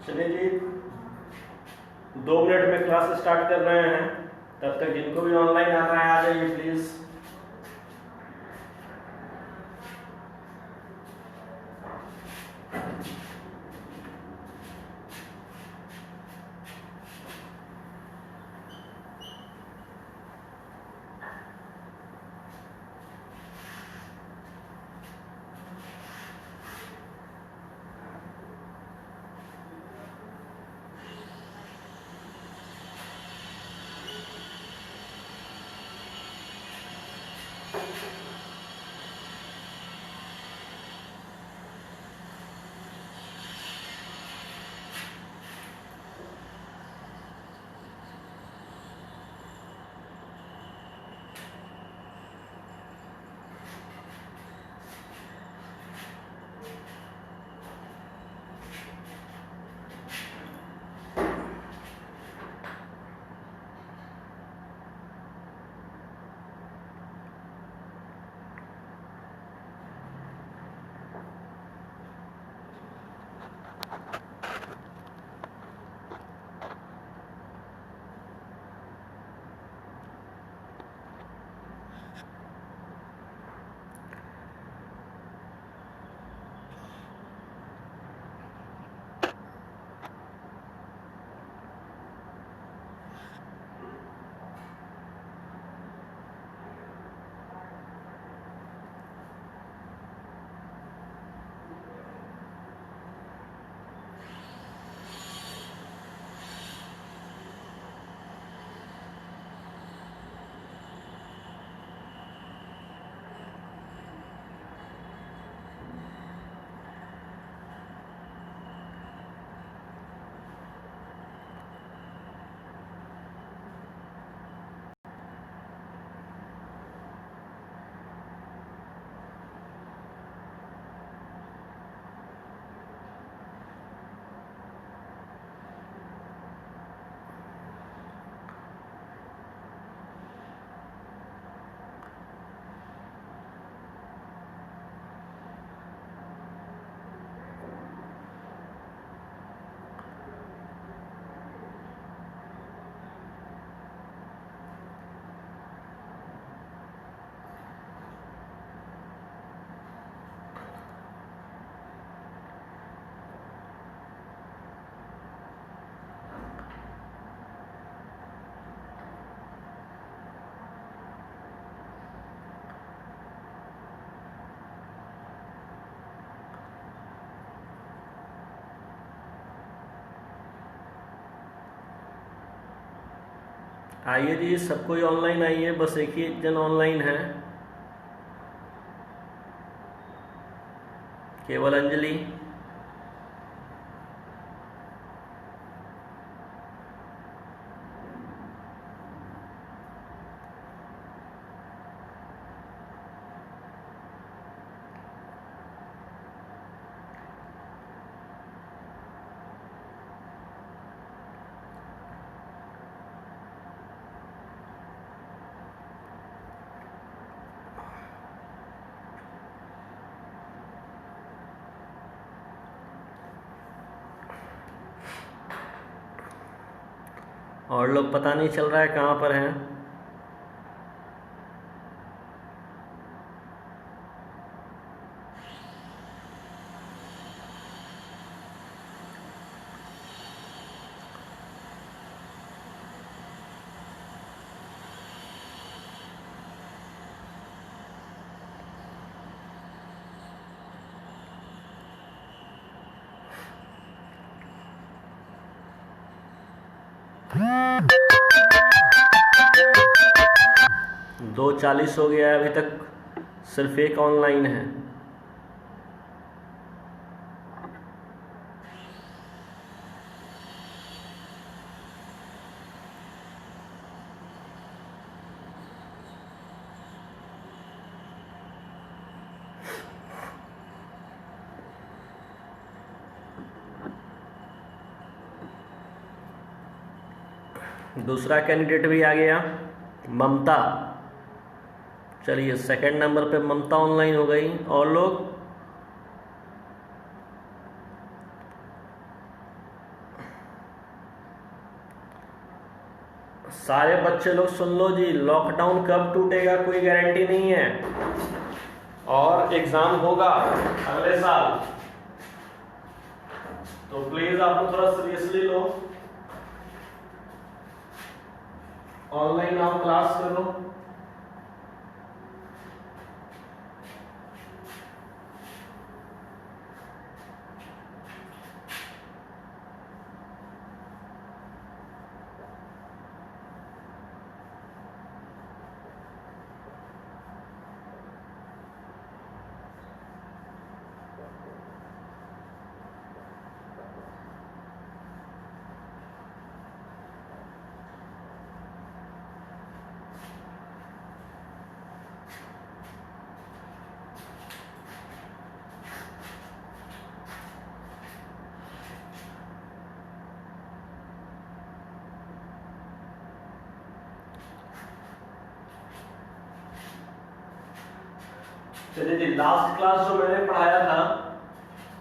चलिए जी, 2 मिनट में class start कर रहे हैं। तब तक जिनको भी ऑनलाइन आना है आ जाइए प्लीज। आइए जी, सब कोई ऑनलाइन आइए, बस एक ही जन ऑनलाइन है, केवल अंजलि। और लोग पता नहीं चल रहा है कहाँ पर हैं। दो 40 हो गया है, अभी तक सिर्फ एक ऑनलाइन है। दूसरा कैंडिडेट भी आ गया, ममता। चलिए, सेकंड नंबर पे ममता ऑनलाइन हो गई। और लोग सारे बच्चे लोग सुन लो जी, लॉकडाउन कब टूटेगा कोई गारंटी नहीं है, और एग्जाम होगा अगले साल, तो प्लीज आप लोग थोड़ा सीरियसली लो, ऑनलाइन आओ, क्लास करो। चलिए जी, लास्ट क्लास जो मैंने पढ़ाया था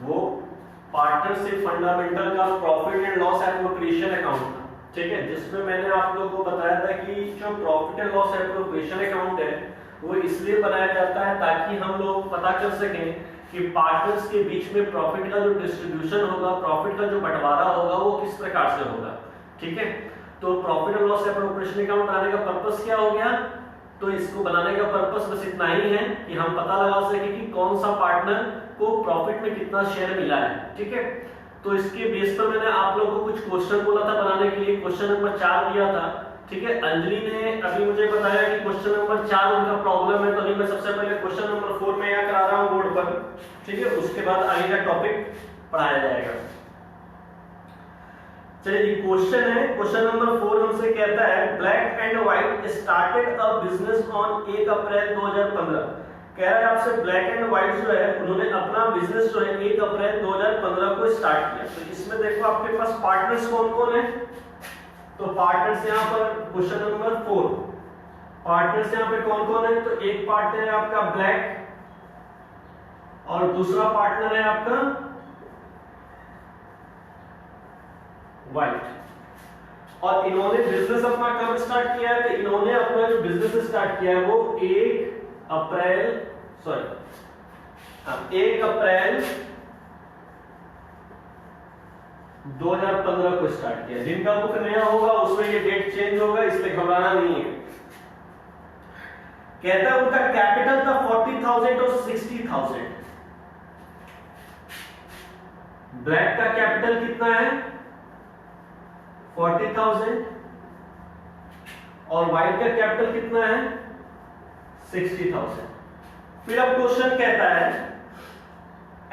वो पार्टनरशिप फंडामेंटल का profit and loss appropriation account था, ठीक है, जिसमें मैंने आप लोगों को बताया था कि जो profit and loss appropriation account है वो इसलिए बनाया जाता है ताकि हम लोग पता कर सकें कि पार्टनर्स के बीच में प्रॉफिट का जो डिस्ट्रीब्यूशन होगा, प्रॉफिट का जो बंटवारा होगा वो किस प्रकार से होगा, ठीक है। तो profit and loss appropriation account बनाने का पर्पस क्या हो गया, तो इसको बनाने का पर्पस बस इतना ही है कि हम पता लगा सके कि कौन सा पार्टनर को प्रॉफिट में कितना शेयर मिला है, ठीक है। तो इसके बेस पर मैंने आप लोगों को कुछ क्वेश्चन बोला था बनाने के लिए, क्वेश्चन नंबर 4 दिया था, ठीक है। अंजलि ने अभी मुझे बताया कि क्वेश्चन नंबर 4 उनका प्रॉब्लम है, तो अभी मैं सबसे पहले क्वेश्चन नंबर 4 में यहाँ करा रहा हूँ बोर्ड पर, ठीक है, उसके बाद आगे का टॉपिक पढ़ाया जाएगा। चलिए क्वेश्चन है, क्वेश्चन नंबर 4 हमसे कहता है black and white started a business on 1 अप्रैल 2015। कह रहा है आपसे ब्लैक एंड व्हाइट जो है उन्होंने अपना बिजनेस जो है 1 अप्रैल 2015 को स्टार्ट किया। तो इसमें देखो आपके पास पार्टनर्स कौन कौन है, तो पार्टनर्स यहाँ पर क्वेश्चन नंबर 4 पार्टनर्स यहाँ पे कौन कौन है, तो एक पार्टनर है आपका ब्लैक और दूसरा पार्टनर है आपका व्हाइट। और इन्होंने बिजनेस अपना कब स्टार्ट किया है, तो इन्होंने अपना जो बिजनेस स्टार्ट किया है वो 1 अप्रैल 2015 को स्टार्ट किया। जिनका बुक नया होगा उसमें ये डेट चेंज होगा, इसलिए घबराना नहीं है। कहता है उनका कैपिटल था 40,000 और 60,000। ब्लैक का कैपिटल कितना है 40,000 और व्हाइट का कैपिटल कितना है 60,000। फिर अब क्वेश्चन कहता है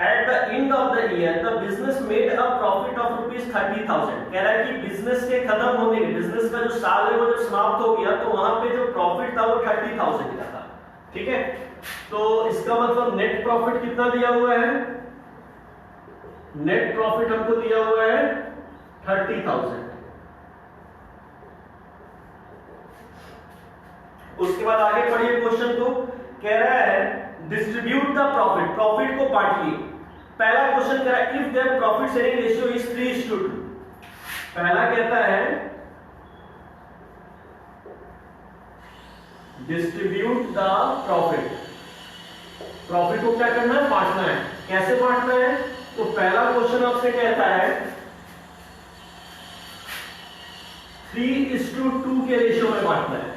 at the end of the year the business made a profit of ₹30,000। कह रहा है कि बिजनेस के खत्म होने के, बिजनेस का जो साल है वो जब समाप्त हो गया तो वहां पे जो प्रॉफिट था वो 30,000 का था, ठीक है। तो इसका मतलब नेट प्रॉफिट कितना दिया हुआ है, नेट प्रॉफिट हमको दिया हुआ है 30,000। उसके बाद आगे पढ़िए क्वेश्चन को, कह रहा है डिस्ट्रीब्यूट द प्रॉफिट, प्रॉफिट को बांटिए। पहला क्वेश्चन कह रहा है if their profit sharing ratio is 3:2। पहला कहता है डिस्ट्रीब्यूट द प्रॉफिट, प्रॉफिट को क्या करना है बांटना है। कैसे बांटना है, तो पहला क्वेश्चन आपसे कहता है 3:2 के रेशियो में बांटना है।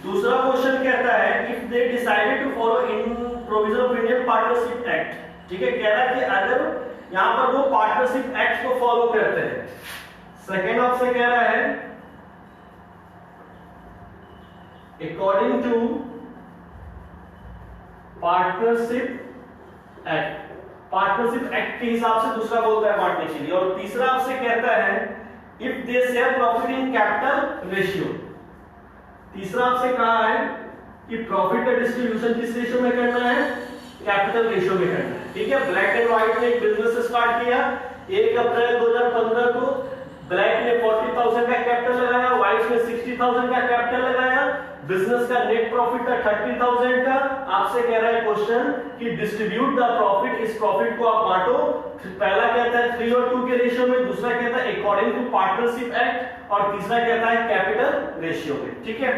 दूसरा क्वेश्चन कहता है if they decided to follow in provision of Indian partnership act, ठीक है। कह रहा है कि अगर यहां पर वो पार्टनरशिप एक्ट को फॉलो करते हैं। सेकेंड आपसे कह रहा है according to partnership act, partnership act के हिसाब से दूसरा बोलता है बांटने के लिए। और तीसरा आपसे कहता है if they share profit in capital ratio. तीसरा आपसे कहा है कि प्रॉफिट का डिस्ट्रीब्यूशन किस रेशियो में करना है, कैपिटल रेशियो में करना है, ठीक है। ब्लैक एंड व्हाइट ने एक बिजनेस स्टार्ट किया 1 अप्रैल 2015 को। ब्लैक ने 40,000 का कैपिटल लगाया, व्हाइट ने 60,000 का कैपिटल लगाया। बिजनेस का नेट प्रॉफिट था 30,000 का। आपसे कह रहा है क्वेश्चन कि डिस्ट्रीब्यूट द प्रॉफिट, इस प्रॉफिट को आप बांटो। पहला कहता है 3 और 2 के रेशियो में, दूसरा कहता है अकॉर्डिंग टू पार्टनरशिप एक्ट, और तीसरा कहता है कैपिटल रेशियो में। ठीक है,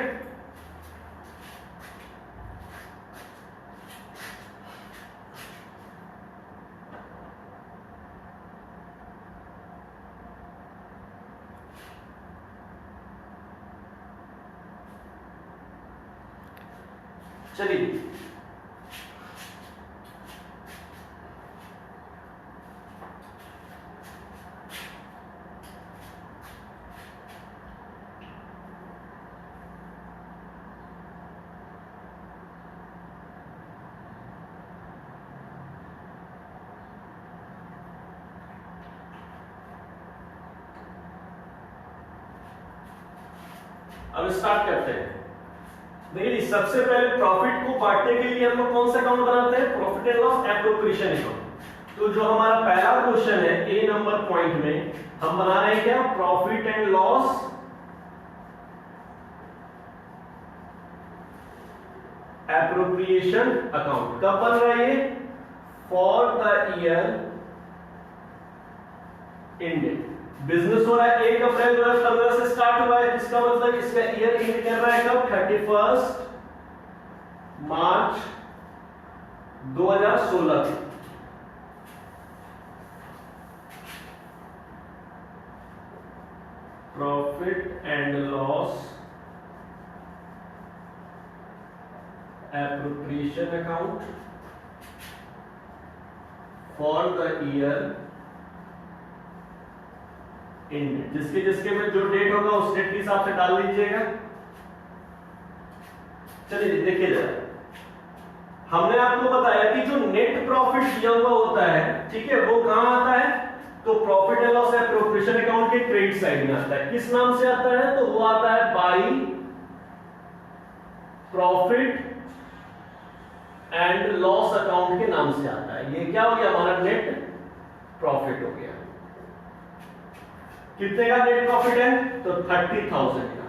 चलिए अब स्टार्ट करते हैं। देखिए सबसे पहले प्रॉफिट को बांटने के लिए हम लोग कौन सा अकाउंट बनाते हैं, profit and loss appropriation account. तो जो हमारा पहला क्वेश्चन है ए नंबर पॉइंट में, हम बना रहे हैं क्या, profit and loss appropriation account. कब बन रहा है ये, for the year ended. Business हो रहा है 1 अप्रैल 2015 से स्टार्ट हुआ है, इसका मतलब इसका ईयर एंड कर रहा है कब, 31 मार्च 2016। Profit and loss appropriation account for the year and. जिसके जिसके में जो डेट होगा उस डेट के हिसाब से डाल लीजिएगा। चलिए देखिए जरा, हमने आपको बताया कि जो नेट प्रॉफिट दिया हुआ होता है, ठीक है, वो कहां आता है, तो profit and loss appropriation account के क्रेडिट साइड में आता है। किस नाम से आता है, तो वो आता है by profit and loss account के नाम से आता है। ये क्या हो गया, हमारा नेट प्रॉफिट हो गया। कितने का नेट प्रॉफिट है, तो 30,000 का।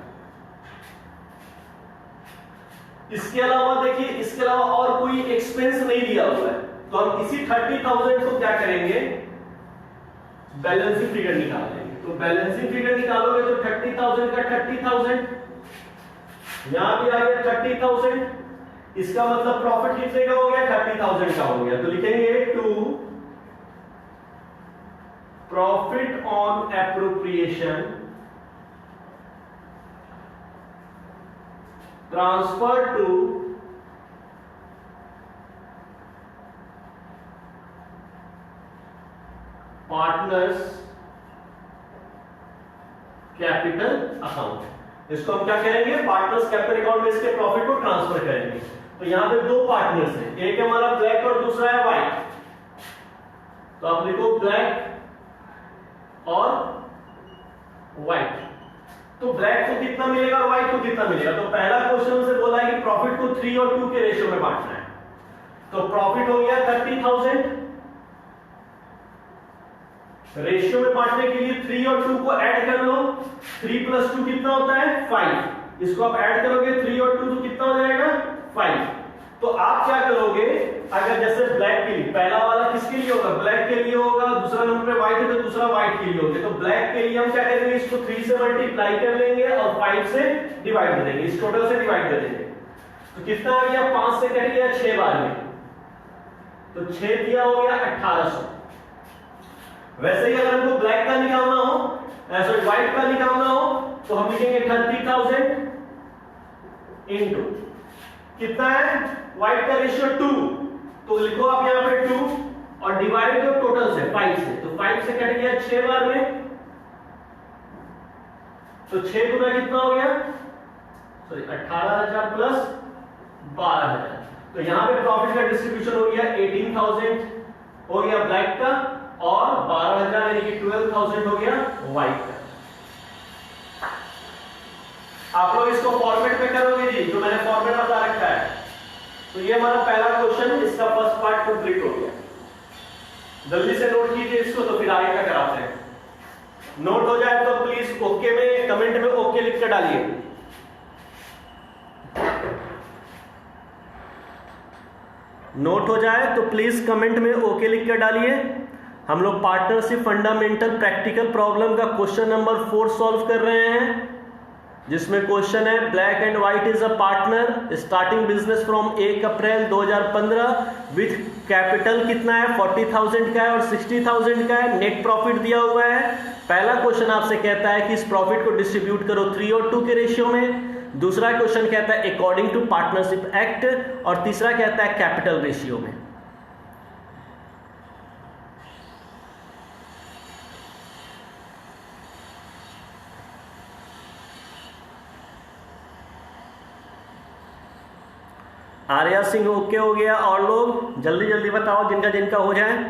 इसके अलावा देखिए, इसके अलावा और कोई एक्सपेंस नहीं दिया हुआ है, तो हम इसी 30,000 को क्या करेंगे, बैलेंसिंग फिगर निकालेंगे। तो बैलेंसिंग फिगर निकालोगे तो 30,000 का 30,000, यहां भी आ गया 30,000, इसका मतलब प्रॉफिट कितने का हो गया, 30,000 का हो गया। तो लिखेंगे to profit on appropriation transfer to partners capital account. इसको हम क्या करेंगे, पार्टनर्स कैपिटल अकाउंट में इसके प्रॉफिट को ट्रांसफर करेंगे। तो यहां पे दो पार्टनर्स हैं, एक हमारा ब्लैक और दूसरा है व्हाइट। तो आप लिखो ब्लैक और व्हाइट। तो ब्लैक को कितना मिलेगा और व्हाइट को कितना मिलेगा, तो पहला क्वेश्चन से बोला है कि प्रॉफिट को 3 और 2 के रेशियो में बांटना है। तो प्रॉफिट हो गया 30,000, रेशियो में बांटने के लिए 3 और 2 को ऐड कर लो। 3 + 2 कितना होता है, 5। इसको आप ऐड करोगे 3 और 2 तो कितना हो जाएगा, 5। तो आप क्या करोगे, अगर जैसे ब्लैक के लिए पहला वाला किसके लिए होगा, ब्लैक के लिए होगा, दूसरा नंबर पे व्हाइट है तो दूसरा व्हाइट के लिए होगा। तो ब्लैक के लिए हम क्या करेंगे, इसको 3 से मल्टीप्लाई कर लेंगे और 5 से डिवाइड कर देंगे, इस टोटल से डिवाइड कर देंगे। तो कितना आ गया, 5 से कट गया 6 बार में, तो 6 दिया हो गया 1800। वैसे ही अगर हमको ब्लैक का निकालना हो, सॉरी व्हाइट का निकालना हो, तो हम लिखेंगे 30,000 इनटू कितना है, व्हाइट का रेशियो 2, तो लिखो आप यहां पे 2 और डिवाइड करो टोटल से 5 से। तो 5 से कट गया 6 बार में, तो 6 गुना कितना हो गया, सॉरी 18,000 प्लस 12,000। तो यहां पे प्रॉफिट का डिस्ट्रीब्यूशन हो गया 18,000 हो गया ब्लैक का, और 12,000 यानी कि 12,000 हो गया व्हाइट का। आप लोग इसको फॉर्मेट में करोगे जी, जो मैंने फॉर्मेट बता रखा है। तो ये हमारा पहला क्वेश्चन, इसका फर्स्ट पार्ट कंप्लीट हो गया। जल्दी से नोट कीजिए इसको, तो फिर आगे का कराते हैं। नोट हो जाए तो प्लीज ओके में, कमेंट में ओके लिख के डालिए। नोट हो जाए तो प्लीज कमेंट में ओके लिख कर डालिए। हम लोग पार्टनरशिप फंडामेंटल प्रैक्टिकल प्रॉब्लम का क्वेश्चन नंबर 4 सॉल्व कर रहे हैं, जिसमें क्वेश्चन है black and white is a partner starting business from 1 April 2015 with capital कितना है 40,000 का है और 60,000 का है, नेट प्रॉफिट दिया हुआ है। पहला क्वेश्चन आपसे कहता है कि इस प्रॉफिट को डिस्ट्रीब्यूट करो 3:2 के रेशियो में। दूसरा क्वेश्चन कहता है अकॉर्डिंग टू पार्टनरशिप एक्ट, और तीसरा कहता है कैपिटल रेशियो में। आर्या सिंह ओके हो गया, और लोग जल्दी जल्दी बताओ जिनका जिनका हो जाए।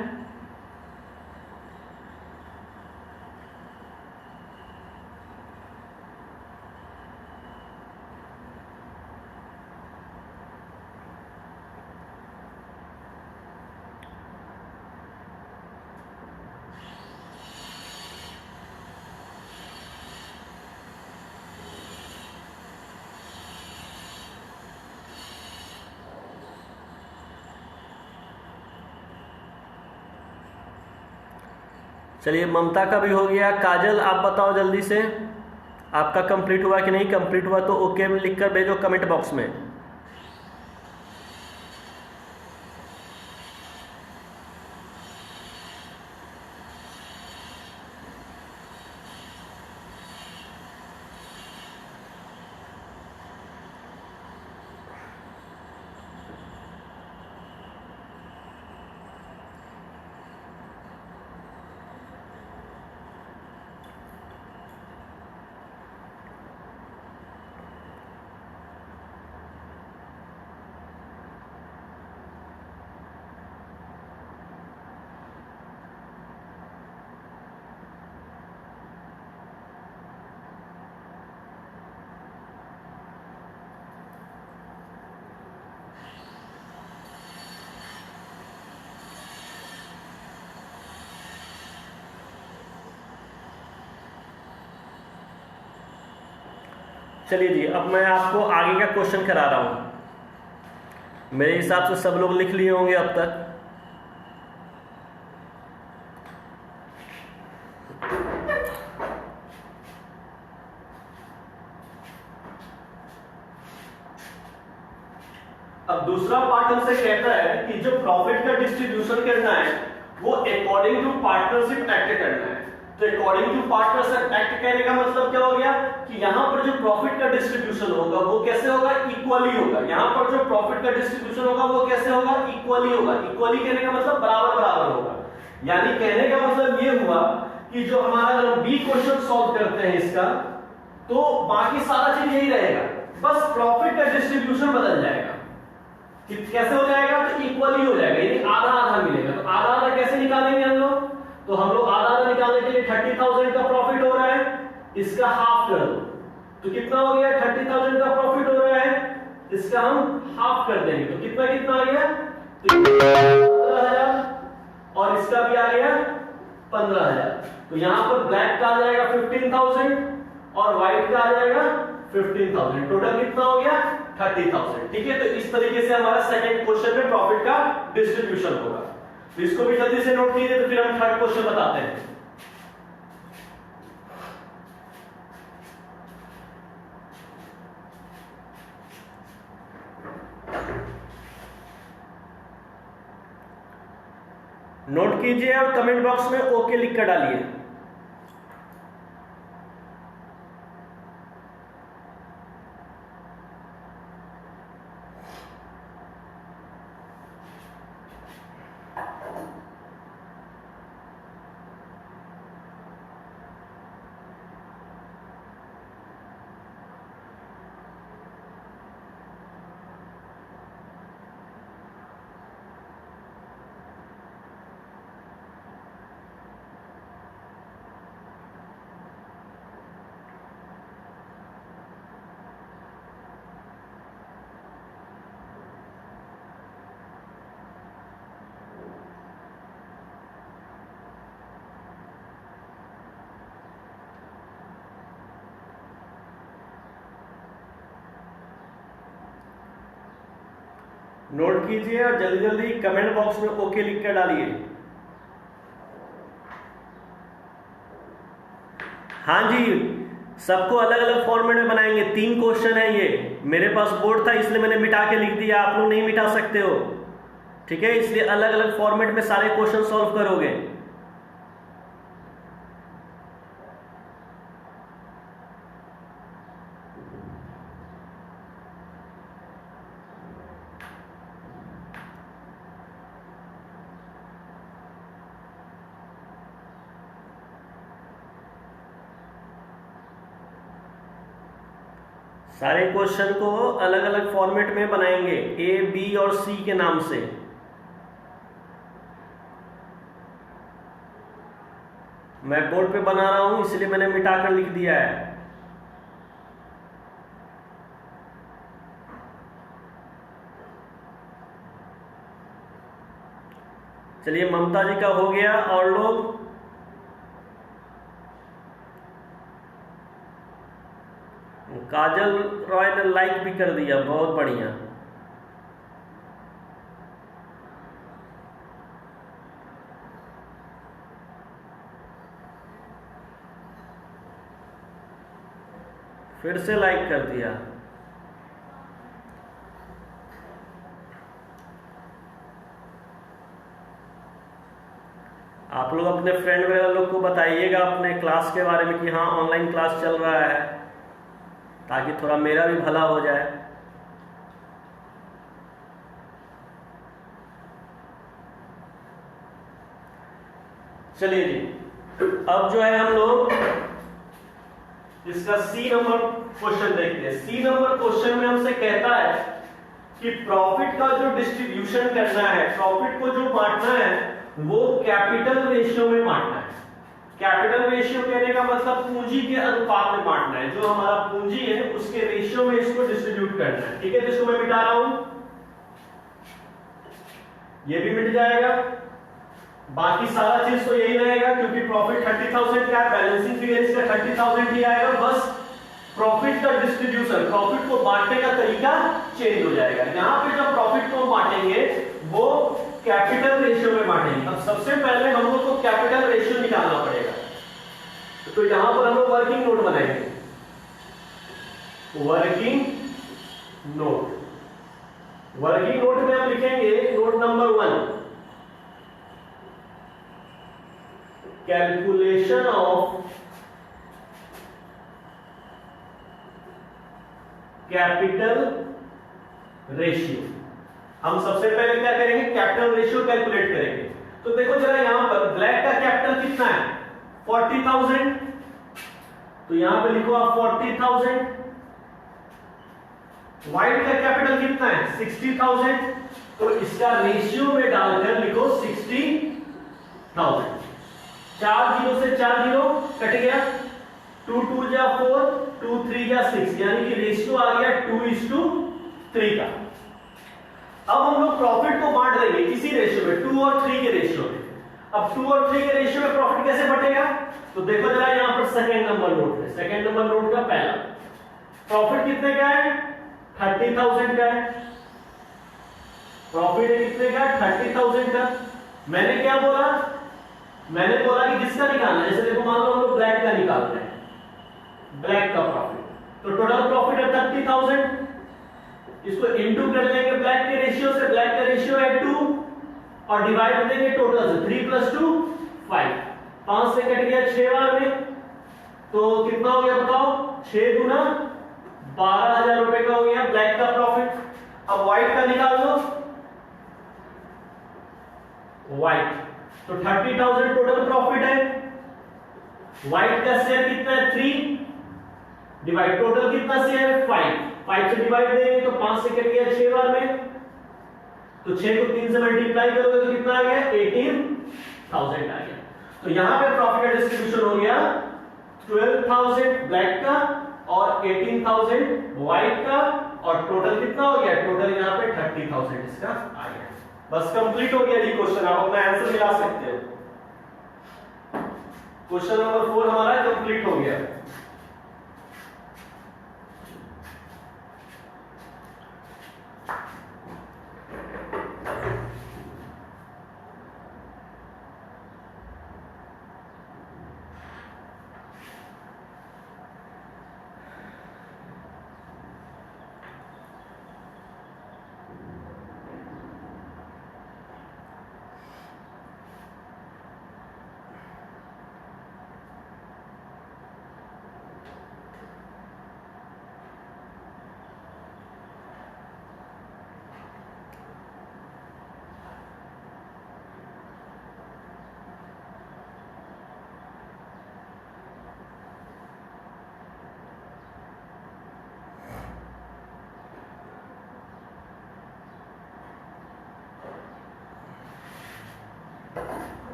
चलिए ममता का भी हो गया। काजल आप बताओ जल्दी से, आपका कंप्लीट हुआ कि नहीं? कंप्लीट हुआ तो ओके में लिखकर भेजो कमेंट बॉक्स में। चलिए जी, अब मैं आपको आगे का क्वेश्चन करा रहा हूं। मेरे हिसाब से सब लोग लिख लिए होंगे अब तक। अब दूसरा पार्ट हमसे कहता है कि जो प्रॉफिट का डिस्ट्रीब्यूशन करना है वो अकॉर्डिंग टू पार्टनरशिप एक्ट करना है। तो अकॉर्डिंग टू पार्टनरशिप एक्ट कहने का मतलब क्या हो गया कि यहां पर जो प्रॉफिट का डिस्ट्रीब्यूशन होगा वो कैसे होगा? इक्वली होगा। यहां पर जो प्रॉफिट का डिस्ट्रीब्यूशन होगा वो कैसे होगा? इक्वली होगा। इक्वली कहने का मतलब बराबर बराबर होगा। यानी कहने का मतलब ये हुआ कि जो हमारा अगर हम बी क्वेश्चन सॉल्व करते हैं इसका, तो बाकी सारा चीज यही रहेगा, बस प्रॉफिट का डिस्ट्रीब्यूशन बदल जाएगा। कैसे हो जाएगा? तो इक्वली हो जाएगा, यानी आधा आधा मिलेगा। तो आधा आधा कैसे निकालेंगे हम लोग? तो हम लोग आधा आधा निकालने के लिए 30,000 का प्रॉफिट हो रहा है, इसका हाफ कर दो तो कितना हो गया? 30,000 का प्रॉफिट हो रहा है, इसका हम हाफ कर देंगे तो कितना कितना आ गया? तो 15,000 और इसका भी आ गया 15,000। तो यहां पर ब्लैक का आ जाएगा 15,000 और व्हाइट का आ जाएगा 15,000। टोटल कितना हो गया? 30,000। ठीक है, तो इस तरीके से हमारा सेकंड क्वेश्चन में प्रॉफिट का डिस्ट्रीब्यूशन होगा। तो इसको भी जल्दी से नोट कीजिए, तो फिर हम थर्ड क्वेश्चन बताते हैं। नोट कीजिए और कमेंट बॉक्स में ओके लिखकर डालिए। नोट कीजिए और जल्दी जल्दी कमेंट बॉक्स में ओके लिख कर डालिए। हाँ जी, सबको अलग अलग फॉर्मेट में बनाएंगे। 3 क्वेश्चन है ये, मेरे पास बोर्ड था इसलिए मैंने मिटा के लिख दिया, आप लोग नहीं मिटा सकते हो, ठीक है? इसलिए अलग अलग फॉर्मेट में सारे क्वेश्चन सॉल्व करोगे। सारे क्वेश्चन को अलग अलग फॉर्मेट में बनाएंगे, ए, बी और सी के नाम से। मैं बोर्ड पे बना रहा हूं इसलिए मैंने मिटाकर लिख दिया है। चलिए, ममता जी का हो गया, और लोग काजल रॉय ने लाइक भी कर दिया, बहुत बढ़िया। फिर से लाइक कर दिया। आप लोग अपने फ्रेंड वगैरह लोग को बताइएगा अपने क्लास के बारे में कि हाँ ऑनलाइन क्लास चल रहा है, ताकि थोड़ा मेरा भी भला हो जाए। चलिए जी, अब जो है हम लोग इसका सी नंबर क्वेश्चन देखते हैं। सी नंबर क्वेश्चन में हमसे कहता है कि प्रॉफिट का जो डिस्ट्रीब्यूशन करना है, प्रॉफिट को जो बांटना है वो कैपिटल रेशियो में बांटना है। कैपिटल रेशियो कहने का मतलब पूंजी के अनुपात में बांटना है। जो हमारा पूंजी है उसके रेशियो में इसको डिस्ट्रीब्यूट करना है, ठीक है? तो इसको मैं मिटा रहा हूं, ये भी मिट जाएगा, बाकी सारा चीज तो यही रहेगा, क्योंकि प्रॉफिट 30,000 का बैलेंसिंग फिगर इसका 30,000 ही आएगा। बस प्रॉफिट का डिस्ट्रीब्यूशन, प्रॉफिट को बांटने का तरीका चेंज हो जाएगा। यहां पे जब प्रॉफिट को बांटेंगे वो कैपिटल रेशियो में बांटेंगे। अब सबसे पहले हम लोग को कैपिटल रेशियो निकालना पड़ेगा, तो यहां पर हम लोग वर्किंग नोट बनाएंगे। वर्किंग नोट, वर्किंग नोट में हम लिखेंगे note number 1, calculation of capital ratio. हम सबसे पहले क्या करेंगे, कैपिटल रेशियो कैलकुलेट करेंगे। तो देखो जरा यहां पर ब्लैक का कैपिटल कितना है, 40,000, तो यहां पे लिखो आप 40,000। व्हाइट का कैपिटल कितना है, 60,000, तो इसका रेशियो में डालकर लिखो 60,000। 4 जीरो से 4 जीरो कट गया, 2 2 जा 4, 2 3 जा 6, यानी कि रेशियो आ गया 2:3 का। अब हम लोग प्रॉफिट को बांट देंगे इसी रेशियो में, 2 और 3 के रेशियो में। अब 2 और 3 के रेशियो में प्रॉफिट कैसे बटेगा, तो देखो जरा यहां पर सेकंड नंबर नोट है, सेकंड नंबर नोट का पहला प्रॉफिट कितने का है, 30,000 का है। प्रॉफिट है कितने का, 30,000 का। मैंने क्या बोला, मैंने बोला कि किसका निकालना है, जैसे देखो मान लो हम लोग ब्लैक का निकाल रहे हैं, ब्लैक का प्रॉफिट, तो टोटल प्रॉफिट है 30,000। इसको इनटू कर लेंगे ब्लैक के रेशियो से, ब्लैक का रेशियो है 2, और डिवाइड कर देंगे टोटल से, 3 + 2 5, 5 से कट गया 6 बार में, तो कितना हो गया बताओ, 6 गुना 12,000 रुपए का हो गया ब्लैक का प्रॉफिट। अब व्हाइट का निकाल लो, व्हाइट, तो 30,000 टोटल प्रॉफिट है। व्हाइट का शेयर कितना है, 3, डिवाइड टोटल कितना शेयर है, 5, 5 से डिवाइड देंगे तो 5 से कट गया 6 बार में, तो 6 को 3 से मल्टीप्लाई करोगे तो कितना आ गया, 18,000 आ गया। तो यहां पे प्रॉफिट का डिस्ट्रीब्यूशन हो गया 12,000 ब्लैक का और 18,000 व्हाइट का, और टोटल कितना हो गया, टोटल यहां पे 30,000 इसका आ गया। बस कंप्लीट हो गया जी क्वेश्चन, आप अपना आंसर मिला सकते हो। क्वेश्चन नंबर 4 हमारा कंप्लीट हो गया।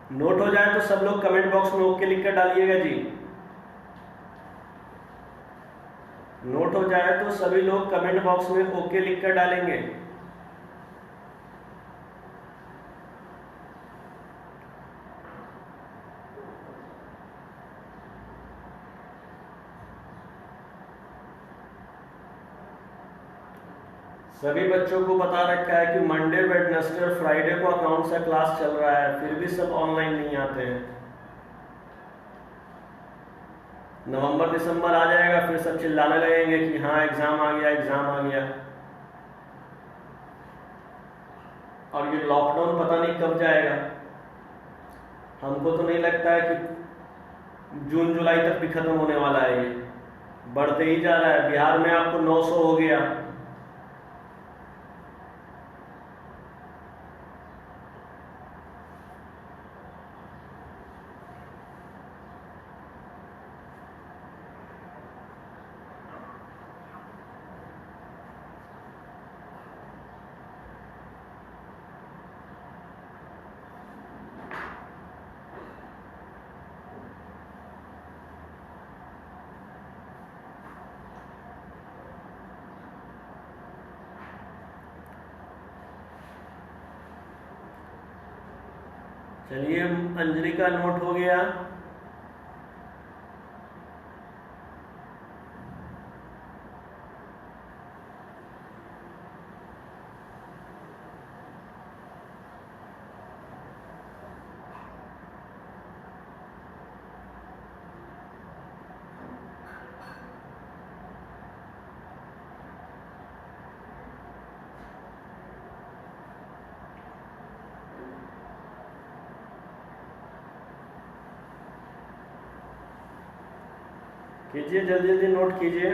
नोट हो जाए तो सब लोग कमेंट बॉक्स में ओके लिख कर डालिएगा जी। नोट हो जाए तो सभी लोग कमेंट बॉक्स में ओके लिख कर डालेंगे। सभी बच्चों को बता रखा है कि मंडे वेडनेसडे और फ्राइडे को अकाउंट्स का क्लास चल रहा है, फिर भी सब ऑनलाइन नहीं आते हैं। नवंबर दिसंबर आ जाएगा फिर सब चिल्लाने लगेंगे कि हाँ एग्जाम आ गया, एग्जाम आ गया। और ये लॉकडाउन पता नहीं कब जाएगा। हमको तो नहीं लगता है कि जून जुलाई तक भी खत्म होने वाला है। ये बढ़ते ही जा रहा है। बिहार में आपको 900 हो गया। चलिए अंजलि का नोट हो गया। कीजिए जल्दी जल्दी नोट कीजिए।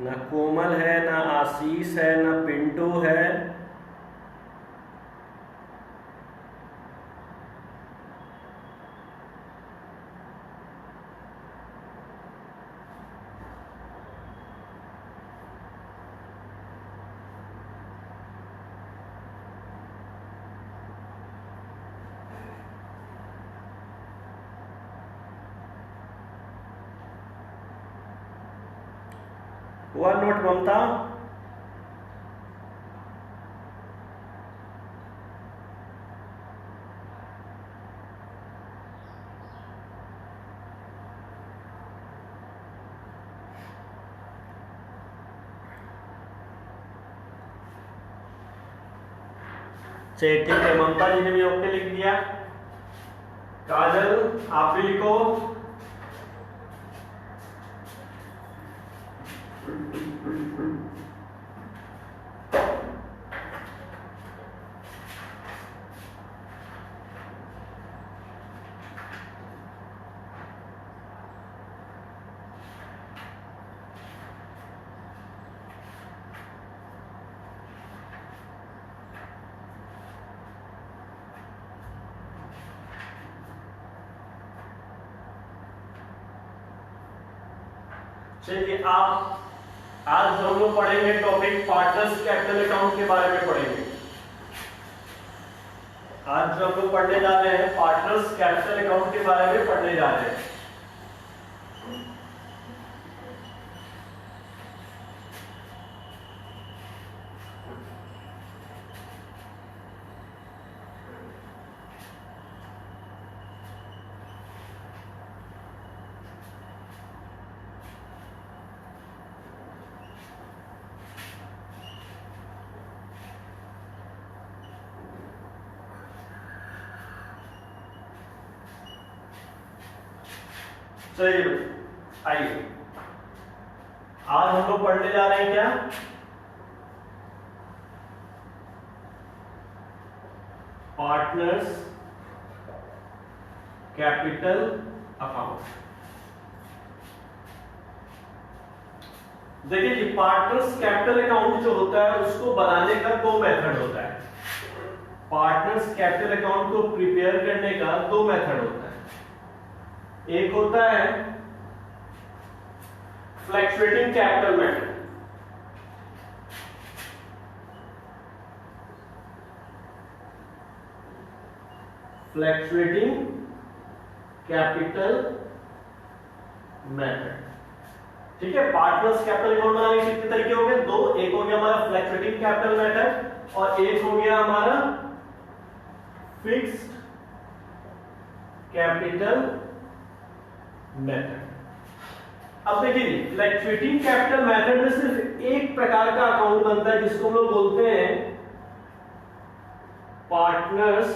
ना कोमल है, ना आशीष है, ना पिंटू है। हुआ नोट ममता? चलिए ठीक है, ममता जी ने भी ओके लिख दिया। काजल आप भी लिखो। चलिए आप आज हम लोग पढ़ेंगे टॉपिक पार्टनर्स कैपिटल अकाउंट के बारे में पढ़ेंगे। आज जो हम लोग पढ़ने जा रहे हैं पार्टनर्स कैपिटल अकाउंट के बारे में पढ़ने जा रहे हैं। चलिए आइए आज हम लोग पढ़ने जा रहे हैं क्या? Partners capital account. देखिए जी, पार्टनर्स कैपिटल अकाउंट जो होता है उसको बनाने का दो मेथड होता है। पार्टनर्स कैपिटल अकाउंट को प्रिपेयर करने का दो मेथड होता है। एक होता है fluctuating capital method, fluctuating capital method. ठीक है, पार्टनर्स कैपिटल अकाउंट बनाने के कितने तरीके हो गए? दो। एक हो गया हमारा फ्लक्चुएटिंग कैपिटल मेथड और एक हो गया हमारा फिक्स्ड कैपिटल मेथड। अब देखिए, फ्लक्चुएटिंग कैपिटल मेथड में सिर्फ एक प्रकार का अकाउंट बनता है जिसको हम लोग बोलते हैं partners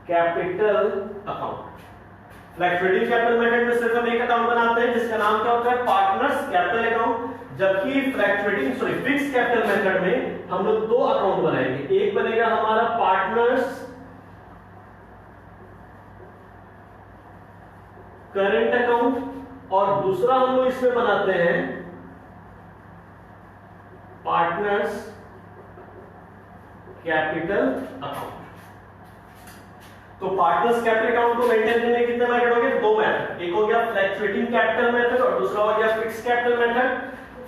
capital account. Fluctuating capital method में सिर्फ हम एक अकाउंट बनाते हैं जिसका नाम क्या होता है? Partners capital account. जबकि फिक्स्ड कैपिटल मेथड में हम लोग दो अकाउंट बनाएंगे। एक बनेगा हमारा पार्टनर्स करंट अकाउंट और दूसरा हम लोग इसमें बनाते हैं पार्टनर्स कैपिटल अकाउंट। तो पार्टनर्स कैपिटल अकाउंट को मेंटेन करने के कितने मेथड हो गए? दो मेथड। एक हो गया फ्लक्चुएटिंग कैपिटल मेथड और दूसरा हो गया fixed capital method.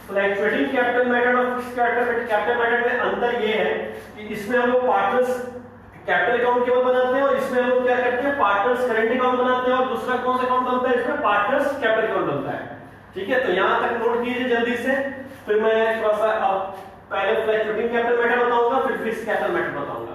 Fluctuating capital method और फिक्स्ड कैपिटल मेथड में अंतर ये है कि इसमें हम लोग पार्टनर्स कैपिटल अकाउंट केवल बनाते हैं और इसमें हम लोग क्या करते हैं? पार्टनर्स करंट अकाउंट बनाते हैं और दूसरा कौन सा अकाउंट बनता है? इसमें पार्टनर्स कैपिटल अकाउंट बनता है। ठीक है, तो यहां तक नोट कीजिए जल्दी से, फिर मैं थोड़ा सा पहले फ्लक्चुएटिंग कैपिटल मेथड बताऊंगा, फिर फिक्स्ड कैपिटल मेथड बताऊंगा।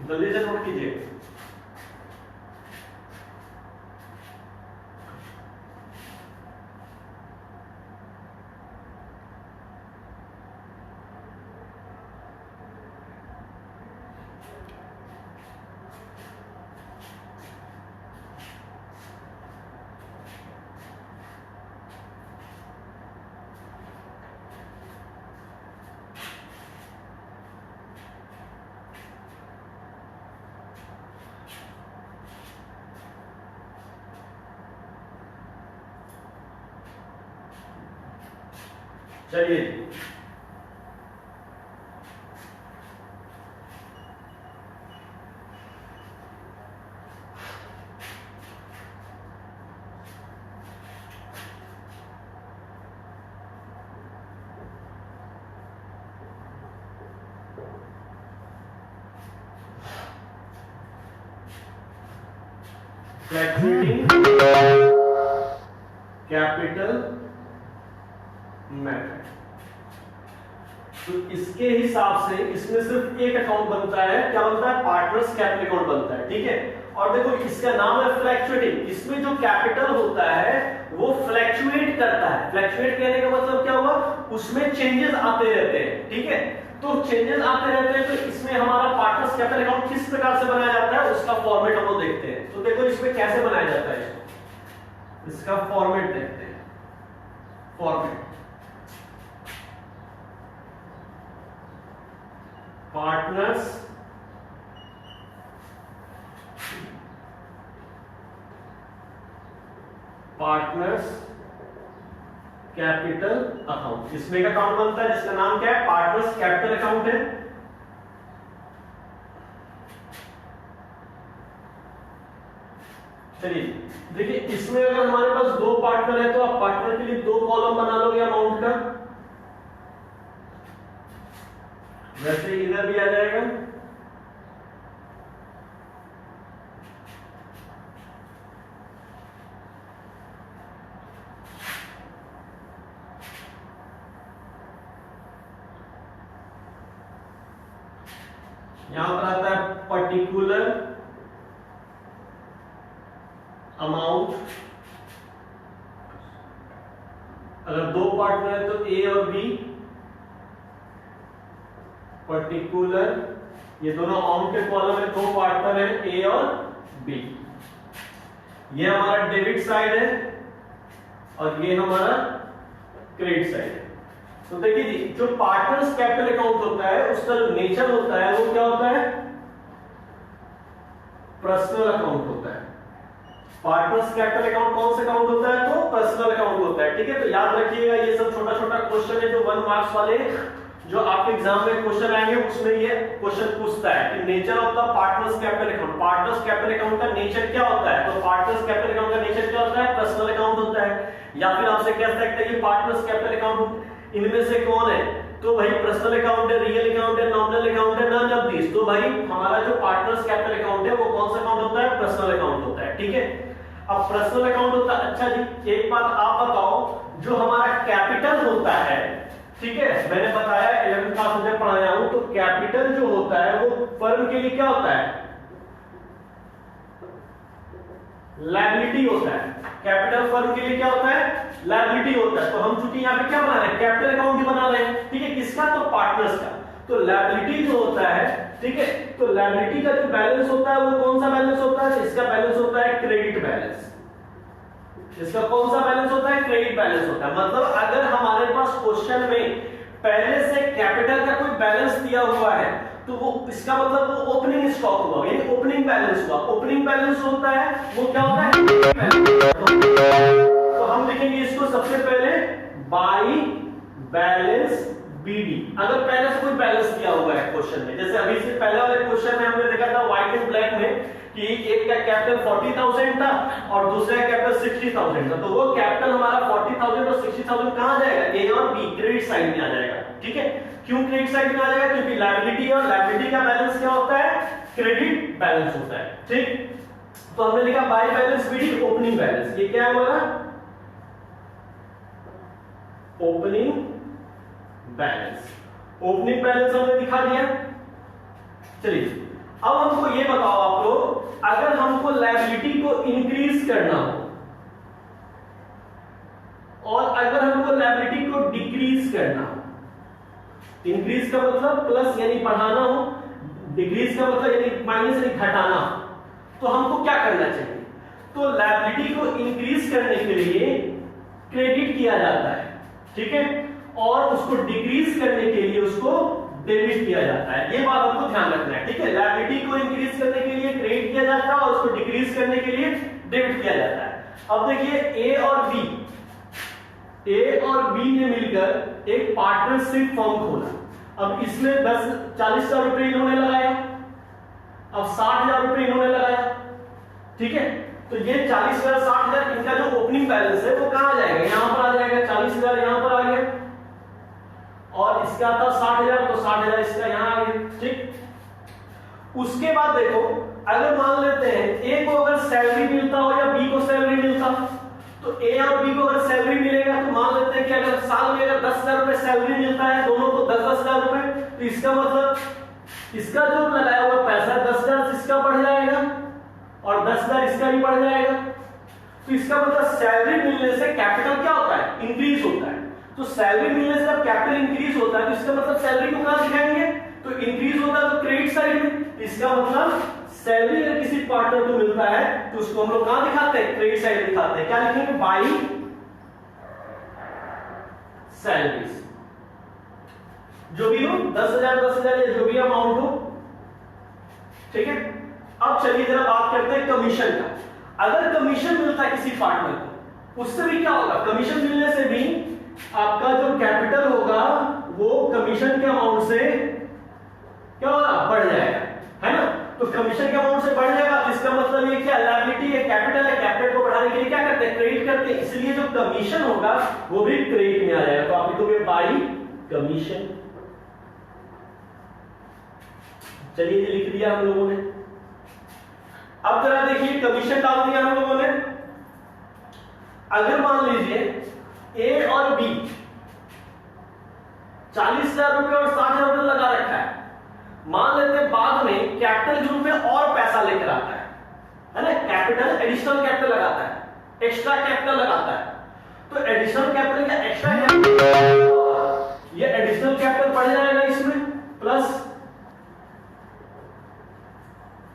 जल्दी से नोट कीजिए। चलिए, फ्लक्चुएटिंग कैपिटल मेथड। तो इसके हिसाब से इसमें सिर्फ एक अकाउंट बनता है। क्या बनता है? पार्टनर्स कैपिटल अकाउंट बनता है। ठीक है, और देखो इसका नाम है फ्लक्चुएटिंग। इसमें जो कैपिटल होता है वो फ्लक्चुएट करता है। फ्लक्चुएट कहने का मतलब क्या हुआ? उसमें चेंजेस आते रहते हैं। ठीक है, तो चेंजेस आते रहते हैं, तो इसमें हमारा पार्टनर्स कैपिटल अकाउंट किस प्रकार से बनाया जाता है उसका फॉर्मेट हम लोग देखते हैं। तो देखो इसमें कैसे बनाया जाता है, इसका फॉर्मेट देखते हैं। Format partners capital account. इसमें एक अकाउंट बनता है जिसका नाम क्या है? पार्टनर्स कैपिटल अकाउंट है। चलिए देखिए, इसमें अगर हमारे पास दो पार्टनर है तो आप पार्टनर के लिए दो कॉलम बना लोगे अमाउंट का, वैसे इधर भी आ जाएगा। यहां पर आता है पर्टिकुलर अमाउंट। अगर दो पार्टनर है तो ए और बी, पर्टिकुलर ये दोनों अमाउंट के कॉलम में दो पार्टनर है ए और बी। ये हमारा डेबिट साइड है और ये हमारा क्रेडिट साइड है। तो देखिए जी, जो पार्टनर्स कैपिटल अकाउंट होता है उसका जो नेचर होता है वो क्या होता है? पर्सनल अकाउंट होता है। पार्टनर्स कैपिटल अकाउंट कौन सा अकाउंट होता है? तो पर्सनल अकाउंट होता है। ठीक है, तो याद रखिएगा ये सब छोटा छोटा क्वेश्चन है जो 1 मार्क्स वाले जो आपके एग्जाम में क्वेश्चन आएंगे उसमें ये क्वेश्चन पूछता है कि nature of the partners capital account. Partners capital account का नेचर क्या होता है? तो पार्टनर्स कैपिटल अकाउंट का नेचर क्या होता है? पर्सनल अकाउंट होता है। या फिर आपसे कह सकते हैं कि पार्टनर्स कैपिटल अकाउंट इनमें से कौन है? तो भाई पर्सनल अकाउंट है, रियल अकाउंट है, नॉमिनल अकाउंट है, नन ऑफ दिस। तो भाई हमारा जो पार्टनर्स कैपिटल अकाउंट है वो कौन सा अकाउंट होता है? पर्सनल अकाउंट होता है। ठीक है, अब पर्सनल अकाउंट होता है। अच्छा जी, एक बात आप बताओ, जो हमारा कैपिटल होता है, ठीक है, मैंने बताया 11th क्लास में पढ़ाया हूं, तो कैपिटल जो होता है वो फर्म के लिए क्या होता है? लायबिलिटी होता है। कैपिटल फर्म के लिए क्या होता है? लायबिलिटी होता है। तो हम चूंकि यहाँ पे क्या बना रहे हैं? कैपिटल अकाउंट ही बना रहे हैं। ठीक है, किसका? तो पार्टनर्स का। तो लायबिलिटी जो होता है, ठीक है, तो लायबिलिटी का जो बैलेंस होता है वो कौन सा बैलेंस होता है? इसका बैलेंस होता है क्रेडिट बैलेंस। इसका कौन सा बैलेंस होता है? क्रेडिट बैलेंस होता है। मतलब अगर हमारे पास क्वेश्चन में पहले से कैपिटल का कोई बैलेंस दिया हुआ है तो वो इसका मतलब वो ओपनिंग स्टॉक हुआ, यानी ओपनिंग बैलेंस हुआ। ओपनिंग बैलेंस होता है वो क्या होता है? तो हम लिखेंगे इसको सबसे पहले बाई बैलेंस बीडी। अगर पहले से कोई बैलेंस दिया हुआ है क्वेश्चन में, जैसे अभी से पहले वाले क्वेश्चन में हमने देखा था व्हाइट एंड ब्लैक में कि एक का कैपिटल 40,000 था और दूसरे का कैपिटल 60,000 था। तो वो कैपिटल हमारा 40,000 और 60,000 कहां जाएगा? ए और बी, क्रेडिट साइड में आ जाएगा। ठीक है, क्यों क्रेडिट साइड में आ जाएगा? क्योंकि लायबिलिटी और लायबिलिटी का बैलेंस क्या होता है? क्रेडिट बैलेंस होता है। ठीक, तो हमने लिखा by balance BD opening balance. ये क्या है हमारा? Opening balance. ओपनिंग बैलेंस हमने दिखा दिया। चलिए अब हमको ये बताओ आप लोग, अगर हमको लायबिलिटी को इंक्रीज करना हो और अगर हमको लायबिलिटी को डिक्रीज करना हो, इंक्रीज का मतलब प्लस यानी बढ़ाना हो, डिक्रीज का मतलब यानी माइनस यानी घटाना, तो हमको क्या करना चाहिए? तो लायबिलिटी को इंक्रीज करने के लिए क्रेडिट किया जाता है, ठीक है, और उसको डिक्रीज करने के लिए उसको डेबिट किया जाता है। ये बात आपको ध्यान रखना है। ठीक है, लायबिलिटी को इंक्रीज करने के लिए क्रेडिट किया जाता है और उसको डिक्रीज करने के लिए डेबिट किया जाता है। अब देखिए ए और बी ने मिलकर एक पार्टनरशिप फर्म खोला। अब इसमें 40,000 रुपए इन्होंने लगाया, अब 60,000 रुपए इन्होंने लगाया। ठीक है, तो ये 40,000 60,000 इनका जो ओपनिंग बैलेंस है वो कहां जाएगा? यहां पर आ जाएगा। 40,000 यहां पर आ गया और इसका था 60,000, तो 60,000 इसका यहां आ गया। ठीक, उसके बाद देखो, अगर मान लेते हैं ए को अगर सैलरी मिलता हो या बी को सैलरी मिलता, तो ए और बी को अगर सैलरी मिलेगा तो मान लेते हैं कि अगर साल में अगर 10,000 रुपए सैलरी मिलता है दोनों को 10,000 रुपए, तो इसका मतलब इसका जो लगाया हुआ पैसा 10,000 इसका बढ़ जाएगा और 10,000 इसका भी बढ़ जाएगा। तो इसका मतलब सैलरी मिलने से कैपिटल क्या होता है? इंक्रीज होता है। तो सैलरी मिलने से जब कैपिटल इंक्रीज होता है तो इसका मतलब सैलरी को कहां दिखाएंगे? तो इंक्रीज होता है तो क्रेडिट साइड में। इसका मतलब सैलरी अगर किसी पार्टनर को मिलता है तो उसको हम लोग कहां दिखाते हैं? क्रेडिट साइड दिखाते हैं। क्या लिखेंगे? By salaries. जो भी हो 10,000 10,000 या जो भी अमाउंट हो। ठीक है, अब चलिए जरा बात करते हैं कमीशन का। अगर कमीशन मिलता है किसी पार्टनर को, उससे भी क्या होगा? कमीशन मिलने से भी आपका जो कैपिटल होगा वो कमीशन के अमाउंट से क्या होगा? बढ़ जाएगा, है ना। तो कमीशन के अमाउंट से बढ़ जाएगा, इसका मतलब ये क्या? लायबिलिटी है, कैपिटल है, कैपिटल को बढ़ाने के लिए क्या करते हैं? क्रेडिट करते हैं। इसलिए जो कमीशन होगा वो भी क्रेडिट में आ जाएगा। तो आप लिखोगे बाई कमीशन। चलिए ये लिख दिया हम लोगों ने। अब जरा देखिए, कमीशन डाल दिया हम लोगों ने। अगर मान लीजिए ए और बी 40,000 रुपए और 60,000 रुपए लगा रखा है, मान लेते हैं बाद में कैपिटल ग्रुप में और पैसा लेकर आता है ना, कैपिटल एडिशनल कैपिटल लगाता है, एक्स्ट्रा कैपिटल लगाता है। तो एडिशनल कैपिटल का एक्स्ट्रा कैपिटल, ये एडिशनल कैपिटल बढ़ जाएगा इसमें, प्लस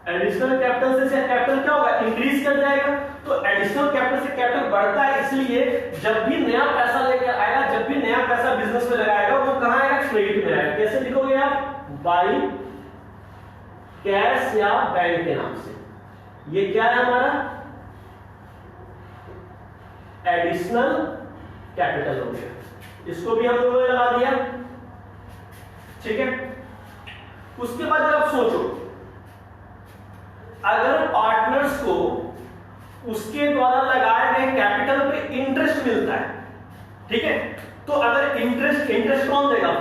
एडिशनल कैपिटल से कैपिटल क्या होगा, इंक्रीज कर जाएगा। तो एडिशनल कैपिटल से कैपिटल बढ़ता है, इसलिए जब भी नया पैसा लेकर आएगा, जब भी नया पैसा बिजनेस में लगाएगा, वो कहां आएगा, क्रेडिट में आएगा। कैसे लिखोगे आप, बाई कैश या बैंक के नाम से। ये क्या है हमारा एडिशनल कैपिटल हो गया, इसको भी हम लोगों ने लगा दिया, ठीक है। उसके बाद जब आप सोचो, अगर पार्टनर्स को उसके द्वारा लगाए गए कैपिटल पे इंटरेस्ट मिलता है, ठीक है, तो अगर इंटरेस्ट कौन देगा,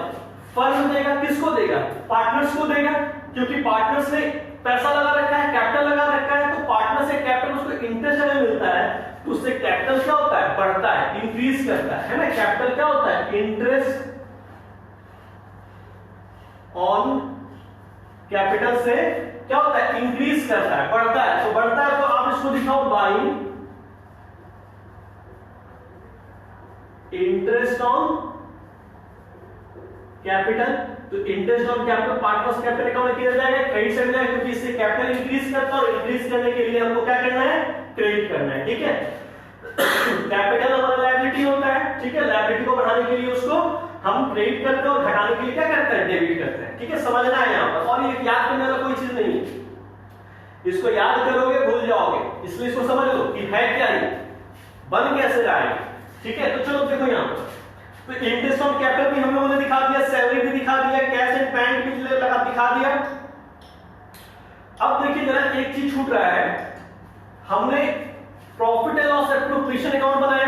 फर्म देगा, किसको देगा, पार्टनर्स को देगा, क्योंकि पार्टनर्स ने पैसा लगा रखा है, कैपिटल लगा रखा है, तो पार्टनर से कैपिटल उसको इंटरेस्ट अगर मिलता है तो उससे कैपिटल क्या होता है, बढ़ता है, इंक्रीज करता है ना। कैपिटल क्या होता है, इंटरेस्ट ऑन कैपिटल से क्या होता है, इंक्रीज करता है, बढ़ता है। तो बढ़ता है तो आप इसको दिखाओ बाई इंटरेस्ट ऑन कैपिटल। तो interest on capital partners capital account में किया जाएगा, क्रेडिट साइड में, क्योंकि इससे कैपिटल इंक्रीज करता है और इंक्रीज करने के लिए हमको क्या करना है, क्रेडिट करना है, ठीक है। कैपिटल हमारा लायबिलिटी होता है, ठीक है, लायबिलिटी को बढ़ाने के लिए उसको हम क्रेडिट करते हैं और घटाने के लिए क्या करते हैं, डेबिट करते हैं, ठीक है। समझना है यहाँ पर, और ये याद करने वाला कोई चीज नहीं है, इसको याद करोगे भूल जाओगे, इसलिए इसको समझ लो कि है क्या, ये बन कैसे रहा है, ठीक है। तो चलो देखो यहाँ पर, तो इंटरेस्ट ऑन कैपिटल भी हम लोगों ने दिखा दिया, सैलरी भी दिखा दिया, कैश एंड बैंक भी दिखा दिया। अब देखिए जरा एक चीज छूट रहा है, हमने profit and loss appropriation account बनाया,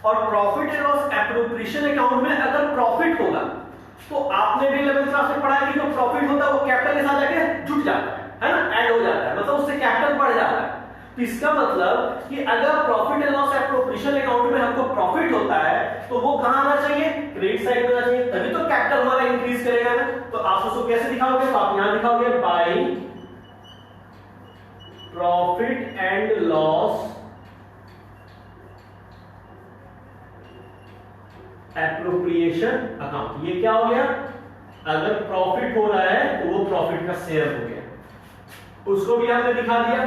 और profit and loss appropriation account में अगर प्रॉफिट होगा तो आपने भी 11th क्लास में पढ़ा है कि जो प्रॉफिट होता है वो कैपिटल के साथ जाके जुट जाता है ना, ऐड हो जाता है, मतलब उससे कैपिटल बढ़ जाता है। तो इसका मतलब कि अगर profit and loss appropriation account में हमको प्रॉफिट होता है तो वो कहां आना चाहिए, क्रेडिट साइड में आना चाहिए, तभी तो कैपिटल हमारा इंक्रीज करेगा ना। तो आप उसको कैसे दिखाओगे, तो आप यहां दिखाओगे by profit and loss appropriation account. ये क्या हो गया, अगर प्रॉफिट हो रहा है तो वो प्रॉफिट का शेयर हो गया, उसको भी हमने दिखा दिया।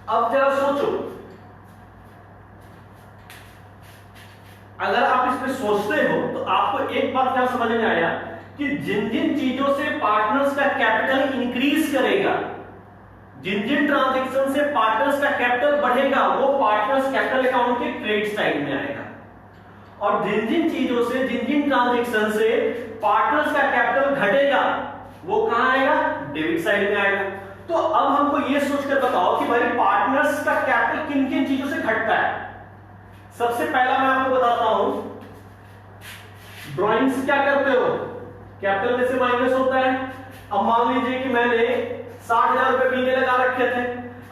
अब जरा सोचो, अगर आप इस पे सोचते हो तो आपको एक बात क्या समझ में आया कि जिन जिन चीजों से पार्टनर्स का कैपिटल इंक्रीज करेगा, जिन जिन ट्रांजैक्शन से पार्टनर्स का कैपिटल बढ़ेगा, वो पार्टनर्स कैपिटल अकाउंट के क्रेडिट साइड में आएगा, और जिन जिन चीजों से, जिन जिन ट्रांजैक्शन से पार्टनर्स का कैपिटल घटेगा, वो कहां आएगा, डेबिट साइड में आएगा। तो अब हमको ये सोचकर बताओ कि भाई पार्टनर्स का कैपिटल किन किन चीजों से घटता है। सबसे पहला मैं आपको बताता हूं, ड्राइंग्स क्या करते हो, कैपिटल में से माइनस होता है। अब मान लीजिए कि मैंने 60,000 रुपए महीने लगा रखे थे,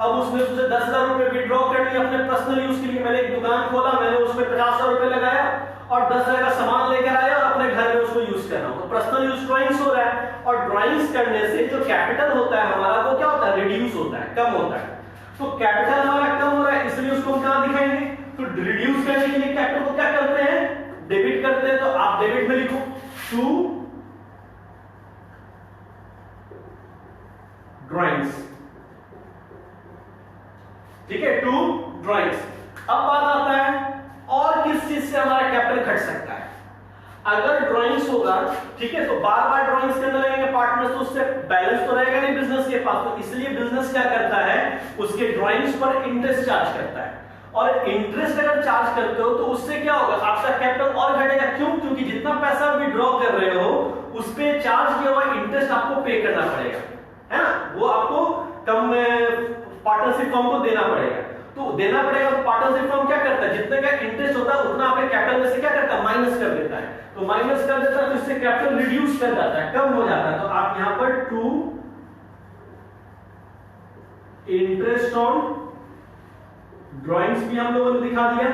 अब उसमें से 10,000 रुपए विड्रॉ कर लिए अपने पर्सनल यूज के लिए। मैंने एक दुकान खोला, मैंने उसमें 50,000 रुपए लगाया और 10,000 का सामान लेकर आया और अपने घर में उसको यूज कर रहा हूं, तो पर्सनल यूज ड्राइंग्स हो रहा है। और ड्राइंग्स करने से जो कैपिटल होता है हमारा, वो क्या होता है, रिड्यूस होता है, कम होता है। तो कैपिटल हमारा कम हो रहा है, इसलिए उसको हम कहां दिखाएंगे, तो रिड्यूस करने के लिए कैपिटल को क्या करते हैं, डेबिट करते हैं। तो आप डेबिट में लिखो टू ड्राइंग्स, ठीक है, टू ड्राइंग्स। अब बात आता है और किस चीज से हमारा कैपिटल घट सकता है। अगर ड्राइंग्स होगा, ठीक है, तो बार बार ड्राइंग्स करने लगेंगे पार्टनर्स, तो उससे बैलेंस तो रहेगा नहीं बिजनेस के पास, तो इसलिए बिजनेस क्या करता है, उसके ड्राइंग्स पर इंटरेस्ट चार्ज करता है। और इंटरेस्ट अगर चार्ज करते हो तो उससे क्या होगा, आपका कैपिटल और घटेगा। क्यों, क्योंकि जितना पैसा विड्रॉ कर रहे हो उस पे चार्ज किया हुआ इंटरेस्ट आपको पे करना पड़ेगा, है ना, वो आपको कम पार्टनरशिप फर्म को देना पड़ेगा। तो देना पड़ेगा, तो पार्टनरशिप फर्म क्या करता है, जितने का इंटरेस्ट होता है उतना आपके कैपिटल में से क्या करता है, माइनस कर देता है। तो माइनस कर देता है तो इससे कैपिटल रिड्यूस कर जाता है, कम हो जाता है। तो आप यहां पर टू इंटरेस्ट ऑन ड्राइंग्स भी हम लोगों ने दिखा दिया।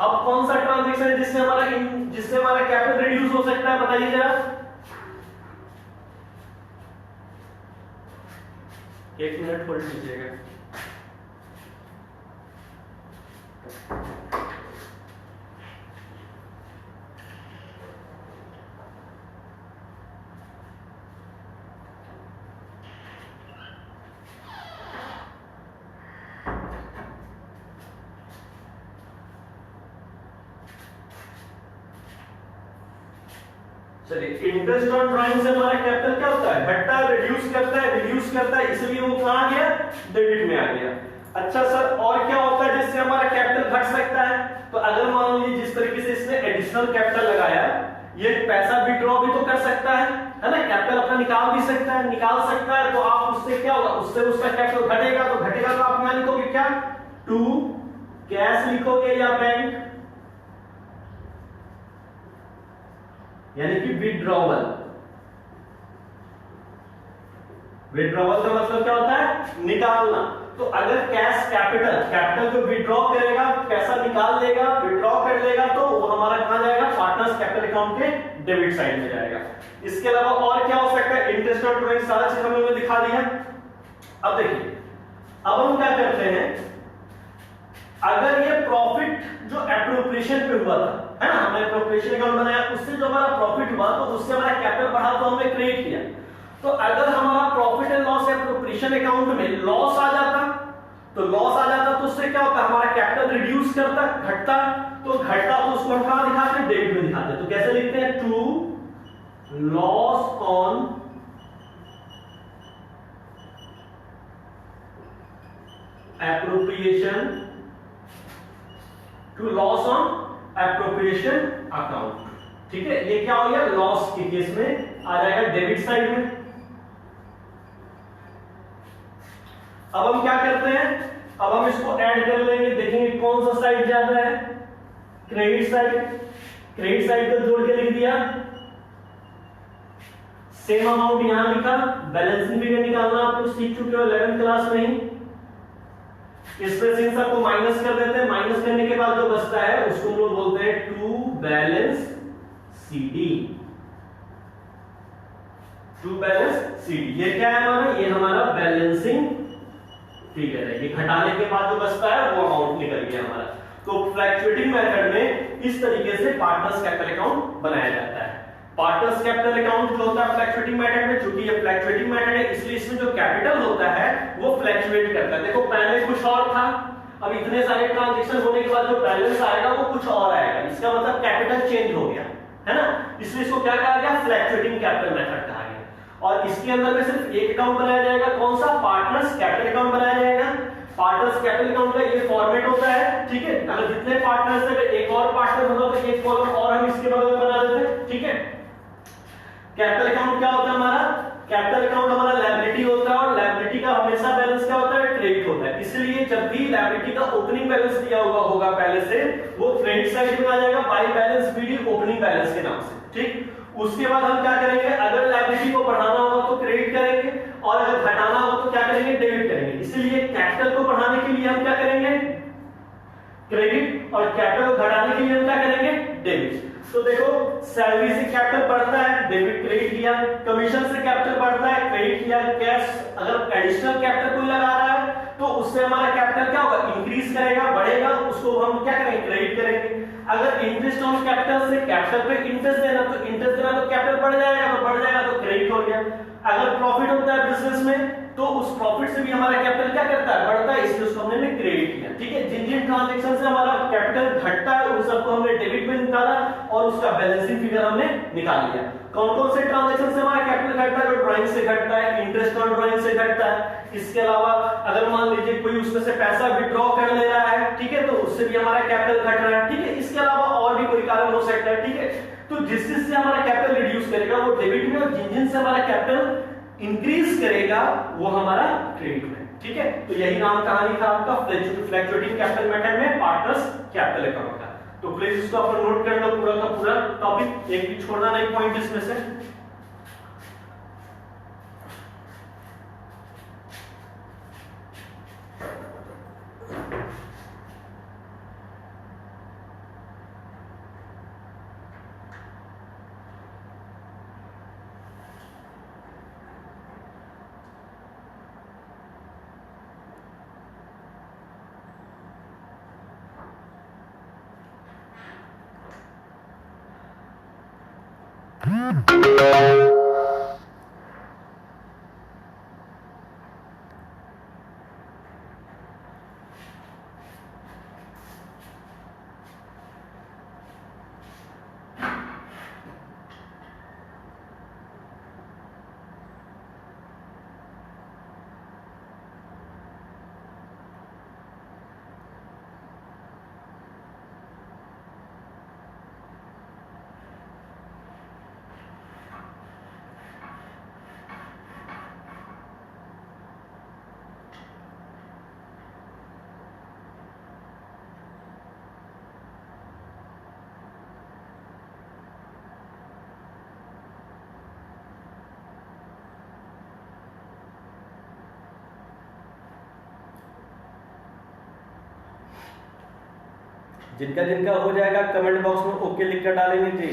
अब कौन सा ट्रांजैक्शन है जिससे हमारा कैपिटल रिड्यूस हो सकता है, बताइए जरा। एक मिनट होल्ड कीजिएगा। चलिए, इंटरेस्ट ऑन ड्राइंग से हमारा कैपिटल क्या होता है, घटता है, रिड्यूस करता है, इसलिए वो कहां आ गया, डेबिट में आ गया। अच्छा सर, और क्या होता है जिससे हमारा कैपिटल घट सकता है? तो अगर मान लीजिए जिस तरीके से इसने एडिशनल कैपिटल लगाया, ये पैसा विड्रॉ भी तो कर सकता है ना, कैपिटल अपना निकाल भी सकता है, तो आप उससे क्या होगा, उससे उसका कैपिटल घटेगा, तो आप यहां लिखोगे क्या, टू कैश लिखोगे या बैंक, यानी कि विड्रॉवल का मतलब क्या होता है, निकालना। तो अगर कैश कैपिटल को विड्रॉ करेगा, पैसा निकाल लेगा, विड्रॉ कर लेगा, तो वो हमारा कहां जाएगा, पार्टनर्स कैपिटल अकाउंट के डेबिट साइड में जाएगा। इसके अलावा और क्या हो सकता है, इंटरेस्ट ऑन ड्राइंग सारा चीज हमने दिखा दिया। अब देखिए, अब हम क्या करते हैं, अगर ये प्रॉफिट जो एप्रोप्रिएशन पे हुआ था, है ना, हमने एप्रोप्रिएशन अकाउंट बनाया, उससे जो हमारा प्रॉफिट हुआ, तो उससे हमारा कैपिटल बढ़ा, तो हमने क्रिएट किया। तो अगर हमारा profit and loss appropriation account में लॉस आ जाता, तो उससे क्या होता है, हमारा कैपिटल रिड्यूस करता, घटता, तो उसको हम कहां दिखाते हैं, डेबिट में दिखाते हैं। तो कैसे लिखते हैं, to loss on appropriation, to loss on appropriation account. ठीक है, ये क्या हो गया, लॉस के केस में आ जाएगा डेबिट साइड में। अब हम क्या करते हैं, अब हम इसको ऐड कर लेंगे, देखेंगे कौन सा साइड ज्यादा है, क्रेडिट साइड को जोड़ के लिख दिया, सेम अमाउंट यहां लिखा, बैलेंसिंग फिगर निकालना आप लोग सीख चुके हो 11th क्लास में ही। इसमें से इन सबको माइनस कर देते हैं, माइनस करने के बाद जो बचता है उसको हम लोग बोलते हैं टू बैलेंस सीडी, ये क्या है हमारा, ये हमारा बैलेंसिंग फिगर है। ये घटाने के बाद जो बचता है वो अमाउंट निकल गया हमारा। तो फ्लक्चुएटिंग मेथड में इस तरीके से पार्टनर्स कैपिटल अकाउंट बनाया जाता है। पार्टनर्स कैपिटल अकाउंट जो होता है फ्लक्चुएटिंग मेथड में, चूंकि ये फ्लक्चुएटिंग मेथड है इसलिए इसमें जो कैपिटल होता है वो फ्लक्चुएट करता है। देखो पहले कुछ और था, अब इतने सारे ट्रांजैक्शन होने के बाद जो बैलेंस आएगा वो कुछ और आएगा, इसका मतलब कैपिटल चेंज हो गया, है ना, इसलिए इसको क्या कहा गया, फ्लक्चुएटिंग कैपिटल मेथड कहा गया। और इसके अंदर में सिर्फ एक अकाउंट बनाया जाएगा, कौन सा, पार्टनर्स कैपिटल अकाउंट बनाया जाएगा। पार्टनर्स कैपिटल अकाउंट का ये फॉर्मेट होता है, ठीक है, अगर जितने पार्टनर्स है एक और पार्टनर होगा तो एक कॉलम और हम इसके बगल में बना देते हैं, ठीक है। कैपिटल अकाउंट क्या होता है हमारा, कैपिटल अकाउंट हमारा लायबिलिटी होता है, और लायबिलिटी का हमेशा बैलेंस क्या होता है, क्रेडिट होता है। इसलिए जब भी लायबिलिटी का ओपनिंग बैलेंस दिया हुआ होगा पहले से, वो क्रेडिट साइड में आ जाएगा by balance BD opening balance के नाम से, ठीक। उसके बाद हम क्या करेंगे, अगर लायबिलिटी को बढ़ाना होगा तो क्रेडिट करेंगे, और अगर घटाना हो तो क्या करेंगे, डेबिट करेंगे। इसलिए कैपिटल को बढ़ाने के लिए हम क्या करेंगे, क्रेडिट, और कैपिटल को घटाने के लिए हम क्या करेंगे, डेबिट। तो देखो सैलरी से कैपिटल बढ़ता है, डेबिट क्रेडिट किया, कमीशन से कैपिटल बढ़ता है, क्रेडिट किया, कैश अगर एडिशनल कैपिटल कोई लगा रहा है तो उससे हमारा कैपिटल क्या होगा, इंक्रीज करेगा, बढ़ेगा, उसको हम क्या करेंगे, क्रेडिट करेंगे। अगर इंटरेस्ट ऑन कैपिटल से कैपिटल पे इंटरेस्ट देना तो कैपिटल बढ़ जाएगा तो क्रेडिट हो गया। अगर प्रॉफिट होता है बिजनेस में तो उस प्रॉफिट से भी हमारा कैपिटल क्या करता है, बढ़ता है, इसलिए उसको हमने क्रेडिट किया, ठीक है। जिन जिन ट्रांजैक्शन से हमारा कैपिटल घटता है उन सबको हमने डेबिट में निकाला और उसका बैलेंसिंग फिगर हमने निकाल लिया। कौन कौन से ट्रांजैक्शन से हमारा कैपिटल घटता है, जो ड्राइंग से घटता है, इंटरेस्ट ऑन ड्राइंग से घटता है। इसके अलावा अगर मान लीजिए कोई उसमें से पैसा विड्रॉ कर ले रहा है, ठीक है, तो उससे भी हमारा कैपिटल घट रहा है, ठीक है। इसके अलावा और भी कोई कारण हो सकता है, ठीक है। तो जिस से हमारा कैपिटल रिड्यूस करेगा वो डेबिट में, और जिन से हमारा कैपिटल इंक्रीज करेगा वो हमारा क्रेडिट में, ठीक है। तो यही नाम कहानी था आपका फ्लक्चुएटिंग कैपिटल मेथड में पार्टनर्स कैपिटल अकाउंट का। तो प्लीज इसको आप नोट कर लो, पूरा का पूरा टॉपिक, एक भी छोड़ना नहीं पॉइंट इसमें से। जिनका जिनका हो जाएगा कमेंट बॉक्स में ओके लिख कर डालेंगे जी।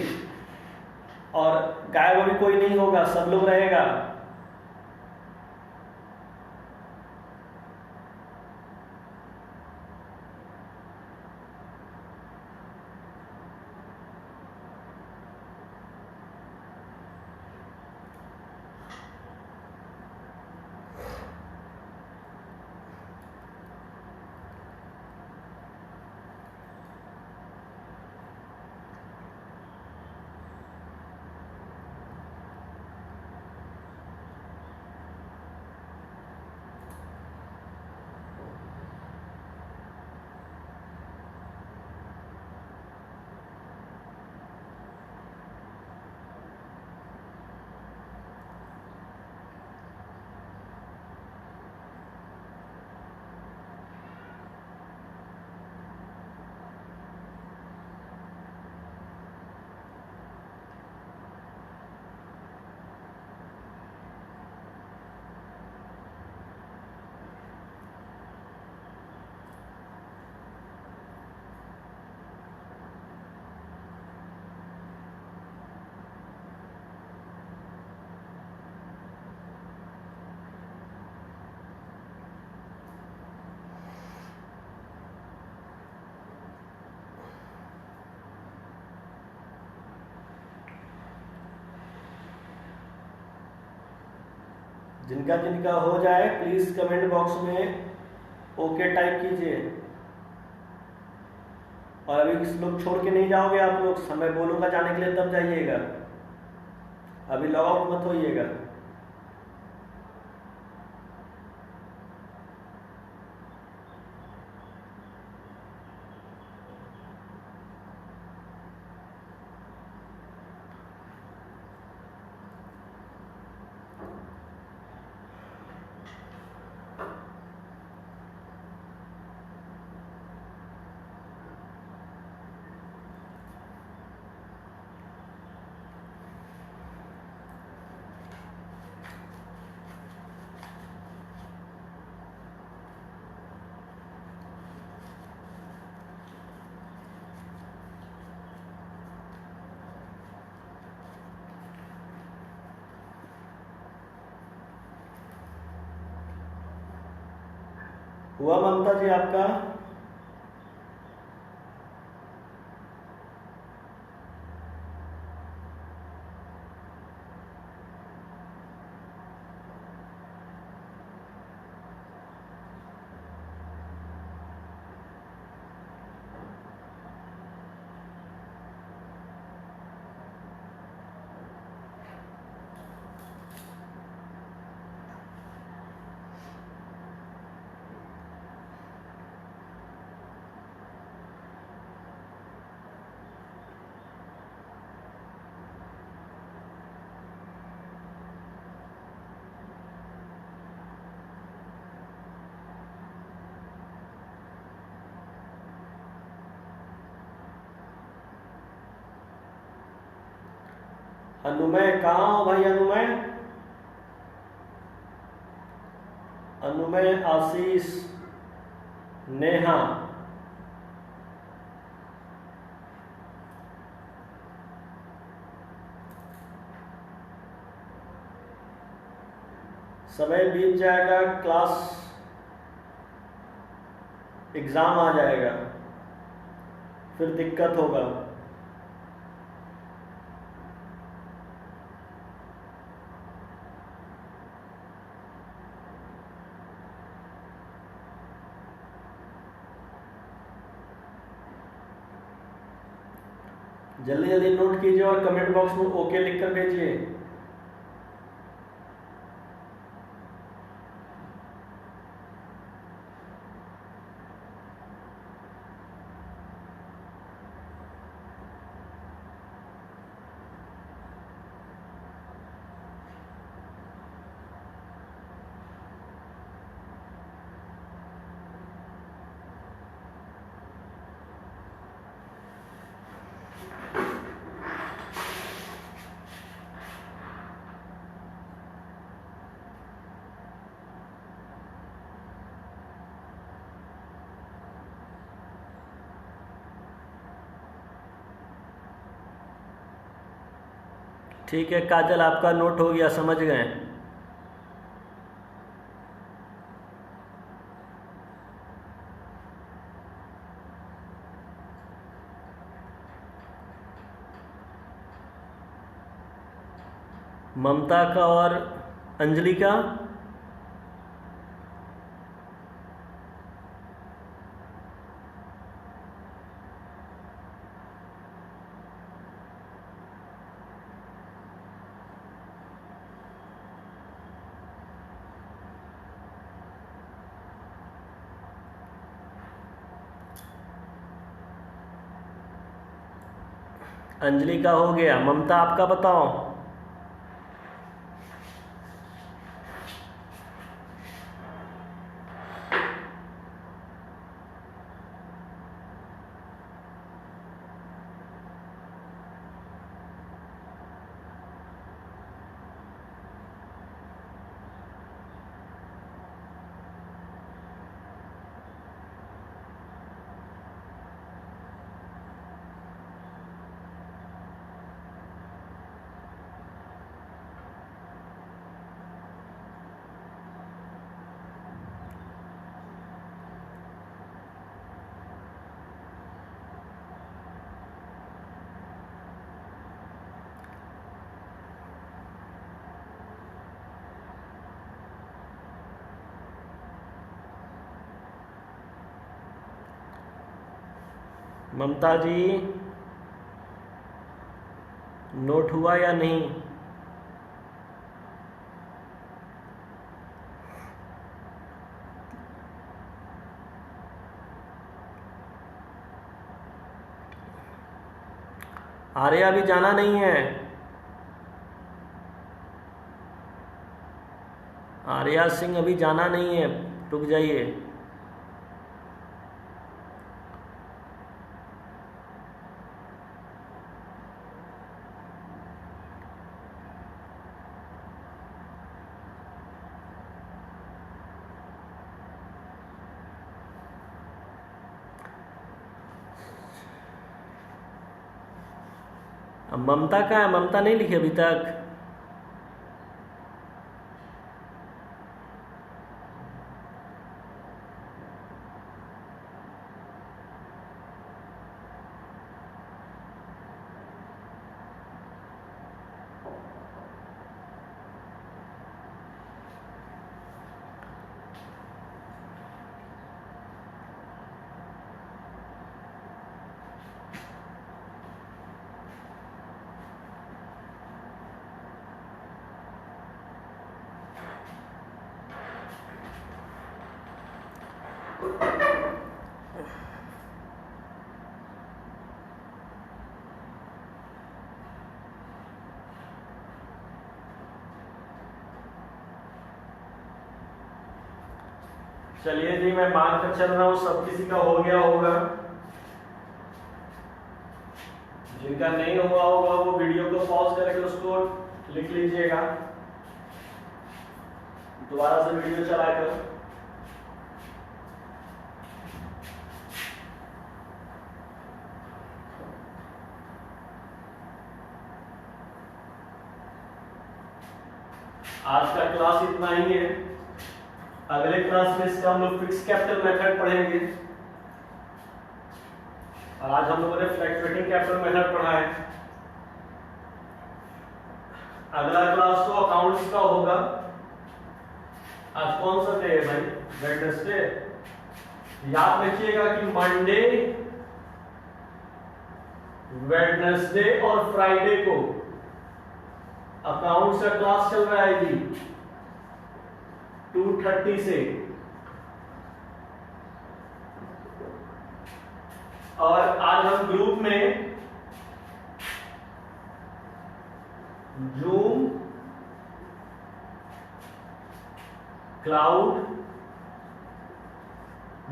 और गायब अभी कोई नहीं होगा, सब लोग रहेगा। जिनका जिनका हो जाए प्लीज कमेंट बॉक्स में ओके टाइप कीजिए। और अभी किसी लोग छोड़ के नहीं जाओगे, आप लोग समय बोलूंगा जाने के लिए तब जाइएगा, अभी लॉग आउट मत होइएगा। हुआ ममता जी आपका? अनुमय कहाँ हो भाई? अनुमय, अनुमय, आशीष, नेहा, समय बीत जाएगा, क्लास एग्जाम आ जाएगा, फिर दिक्कत होगा। जल्दी जल्दी नोट कीजिए और कमेंट बॉक्स में ओके लिखकर भेजिए। ठीक है काजल, आपका नोट हो गया, समझ गए। ममता का और अंजलि का? अंजलि का हो गया, ममता आपका बताओ। ममता जी नोट हुआ या नहीं? आर्या अभी जाना नहीं है। आर्या सिंह अभी जाना नहीं है, रुक जाइए। अब ममता का है, ममता नहीं लिखी अभी तक। चलिए जी, मैं मार्क कर चल रहा हूँ, सब किसी का हो गया होगा। जिनका नहीं हुआ होगा वो वीडियो को पॉज करके उसको लिख लीजिएगा, दोबारा से वीडियो चलाकर। आज का क्लास इतना ही है। अगले क्लास में इसका हम लोग फिक्स कैपिटल मेथड पढ़ेंगे, और आज हम लोगों ने फ्लक्चुएटिंग कैपिटल मेथड पढ़ा है। अगला क्लास तो अकाउंट्स का होगा। आज कौन सा डे है भाई? वेडनेसडे। याद रखिएगा कि मंडे, वेडनेसडे और फ्राइडे को अकाउंट्स का क्लास चल रहा है जी 2:30 से। और आज हम ग्रुप में जूम क्लाउड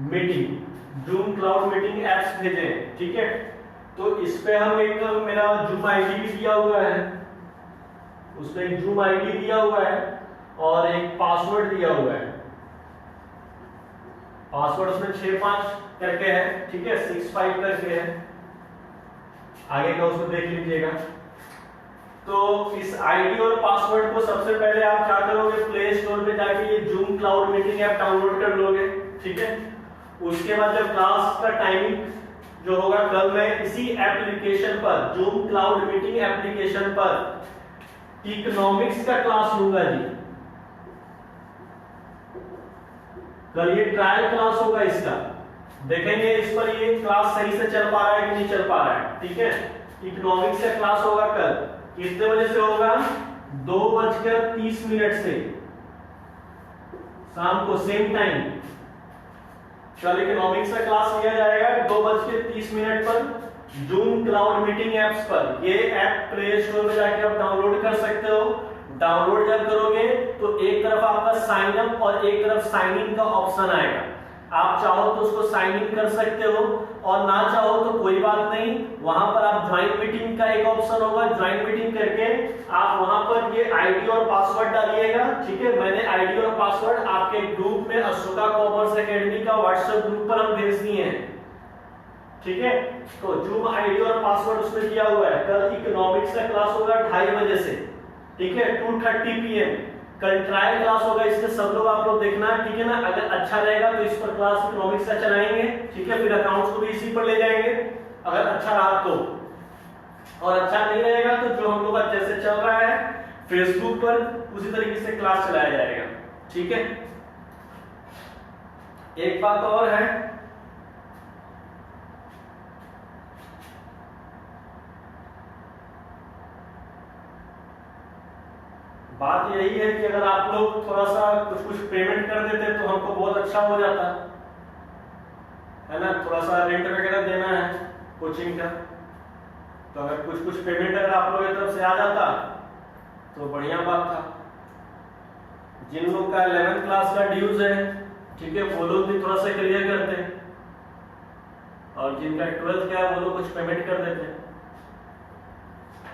मीटिंग एप्स भेजे हैं, ठीक है। तो इस पे हम एक मेरा जूम आईडी भी दिया हुआ है, उसमें एक जूम आईडी दिया हुआ है और एक पासवर्ड दिया हुआ है। पासवर्ड उसमें 65 करके है, ठीक है, 65 करके है। आगे का उसको देख लीजिएगा। तो इस आईडी और पासवर्ड को सबसे पहले आप क्या करोगे, प्ले स्टोर पे जाके ये zoom cloud meeting app download कर लोगे, ठीक है। उसके बाद जब क्लास का टाइमिंग जो होगा, कल मैं इसी एप्लीकेशन पर, जूम क्लाउड मीटिंग एप्लीकेशन पर इकोनॉमिक्स का क्लास लूंगा जी। कल ये ट्रायल क्लास होगा इसका, देखेंगे इस पर ये क्लास सही से चल पा रहा है कि नहीं चल पा रहा है, ठीक है। इकोनॉमिक्स का क्लास होगा कल, कितने बजे से होगा, 2:30 से शाम को, सेम टाइम। कल इकोनॉमिक्स का क्लास लिया जाएगा 2:30 पर जूम क्लाउड मीटिंग एप्स पर। ये ऐप प्ले स्टोर में जाके आप डाउनलोड कर सकते हो। डाउनलोड जब करोगे तो एक तरफ आपका साइन अप और एक तरफ साइन इन का ऑप्शन आएगा। आप चाहो तो उसको साइन इन कर सकते हो और ना चाहो तो कोई बात नहीं, वहां पर आप ज्वाइन मीटिंग का एक ऑप्शन होगा, ज्वाइन मीटिंग करके आप वहां पर ये आईडी और पासवर्ड डालिएगा, ठीक है। मैंने आईडी और पासवर्ड आपके ग्रुप में अशोका कॉमर्स एकेडमी का व्हाट्सएप ग्रुप पर हम भेज दिए हैं, ठीक है। तो जूम आईडी और पासवर्ड उसमें दिया हुआ है। कल इकोनॉमिक्स का क्लास होगा 2:30 बजे से, ठीक है, 2:30 PM। कल ट्रायल क्लास होगा, इसमें सब लोग आप लोग देखना, ठीक है ना। अगर अच्छा रहेगा तो इस पर क्लास इकोनॉमिक्स का चलाएंगे, ठीक है। फिर अकाउंट्स को भी इसी पर ले जाएंगे अगर अच्छा रहा तो, और अच्छा नहीं रहेगा तो जो हम लोग जैसे चल रहा है फेसबुक पर उसी तरीके से क्लास चलाया जाएगा, ठीक है। एक बात और है, बात यही है कि अगर आप लोग थोड़ा सा कुछ पेमेंट कर देते तो हमको बहुत अच्छा हो जाता है ना। थोड़ा सा रेंट वगैरह देना है कोचिंग का, तो अगर कुछ पेमेंट अगर आप लोगों की तरफ से आ जाता तो बढ़िया बात था। जिन लोग का 11th क्लास का ड्यूज है, ठीक है, वो लोग भी थोड़ा सा क्लियर करते हैं, और जिनका 12th का है वो लोग कुछ पेमेंट कर देते हैं।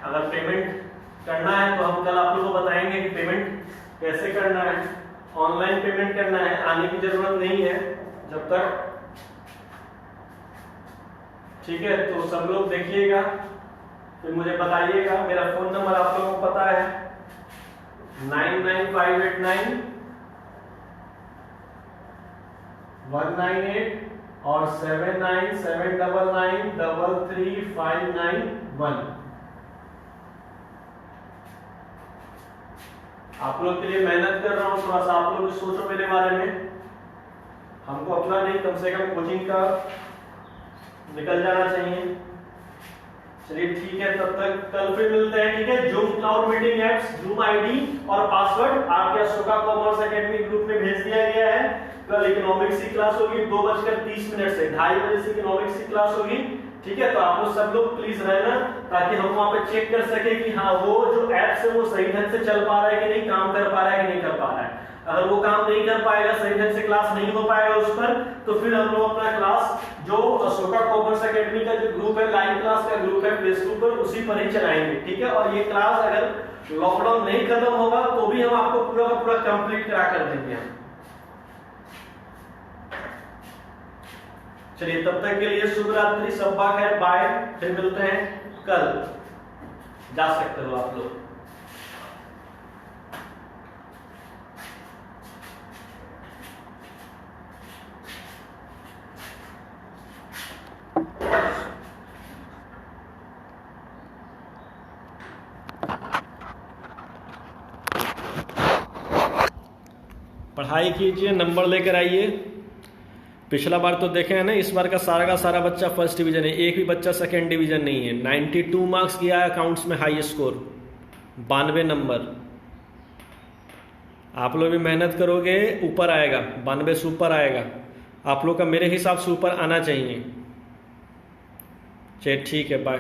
अगर पेमेंट करना है तो हम कल आप लोगों को बताएंगे कि पेमेंट कैसे करना है। ऑनलाइन पेमेंट करना है, आने की जरूरत नहीं है जब तक, ठीक है। तो सब लोग देखिएगा, फिर मुझे बताइएगा। मेरा फोन नंबर आप लोगों को पता है, 99589 198 और 797999335991। आप लोग के लिए मेहनत कर रहा हूँ, थोड़ा सा आप लोग भी सोचो मेरे बारे में। हमको अपना नहीं, कम से कम कोचिंग का निकल जाना चाहिए। चलिए ठीक है, तब तक कल फिर मिलते हैं, ठीक है। Zoom cloud meeting apps, zoom ID और पासवर्ड आपके अशोका कॉमर्स एकेडमी ग्रुप में भेज दिया गया है। कल इकोनॉमिक्स की क्लास होगी 2:30 से 2:30 बजे से इकोनॉमिक्स की क्लास होगी, ठीक है। तो आप लोग सब लोग प्लीज रहना, ताकि हम वहां पे चेक कर सके कि हाँ वो जो ऐप्स है वो सही ढंग से चल पा रहा है कि नहीं, काम कर पा रहा है कि नहीं कर पा रहा है। अगर वो काम नहीं कर पाएगा, सही ढंग से क्लास नहीं हो पाएगा उस पर, तो फिर हम लोग अपना क्लास जो अशोका कॉमर्स एकेडमी का जो ग्रुप है, लाइव क्लास का ग्रुप है फेसबुक पर, उसी पर ही चलाएंगे, ठीक है। और ये क्लास अगर लॉकडाउन नहीं खत्म होगा तो भी हम आपको पूरा का पूरा कंप्लीट करा कर देंगे हम। चलिए तब तक के लिए शुभ रात्रि, शब्बा खैर, बाय। फिर मिलते हैं कल, जा सकते हो आप लोग। पढ़ाई कीजिए, नंबर लेकर आइए। पिछला बार तो देखे हैं ना, इस बार का सारा बच्चा फर्स्ट डिवीजन है, एक भी बच्चा सेकंड डिवीजन नहीं है। 92 मार्क्स किया है अकाउंट्स में, हाई स्कोर 92 नंबर। आप लोग भी मेहनत करोगे, ऊपर आएगा, 92 से ऊपर आएगा। आप लोग का मेरे हिसाब से ऊपर आना चाहिए। चलिए ठीक है, बाय।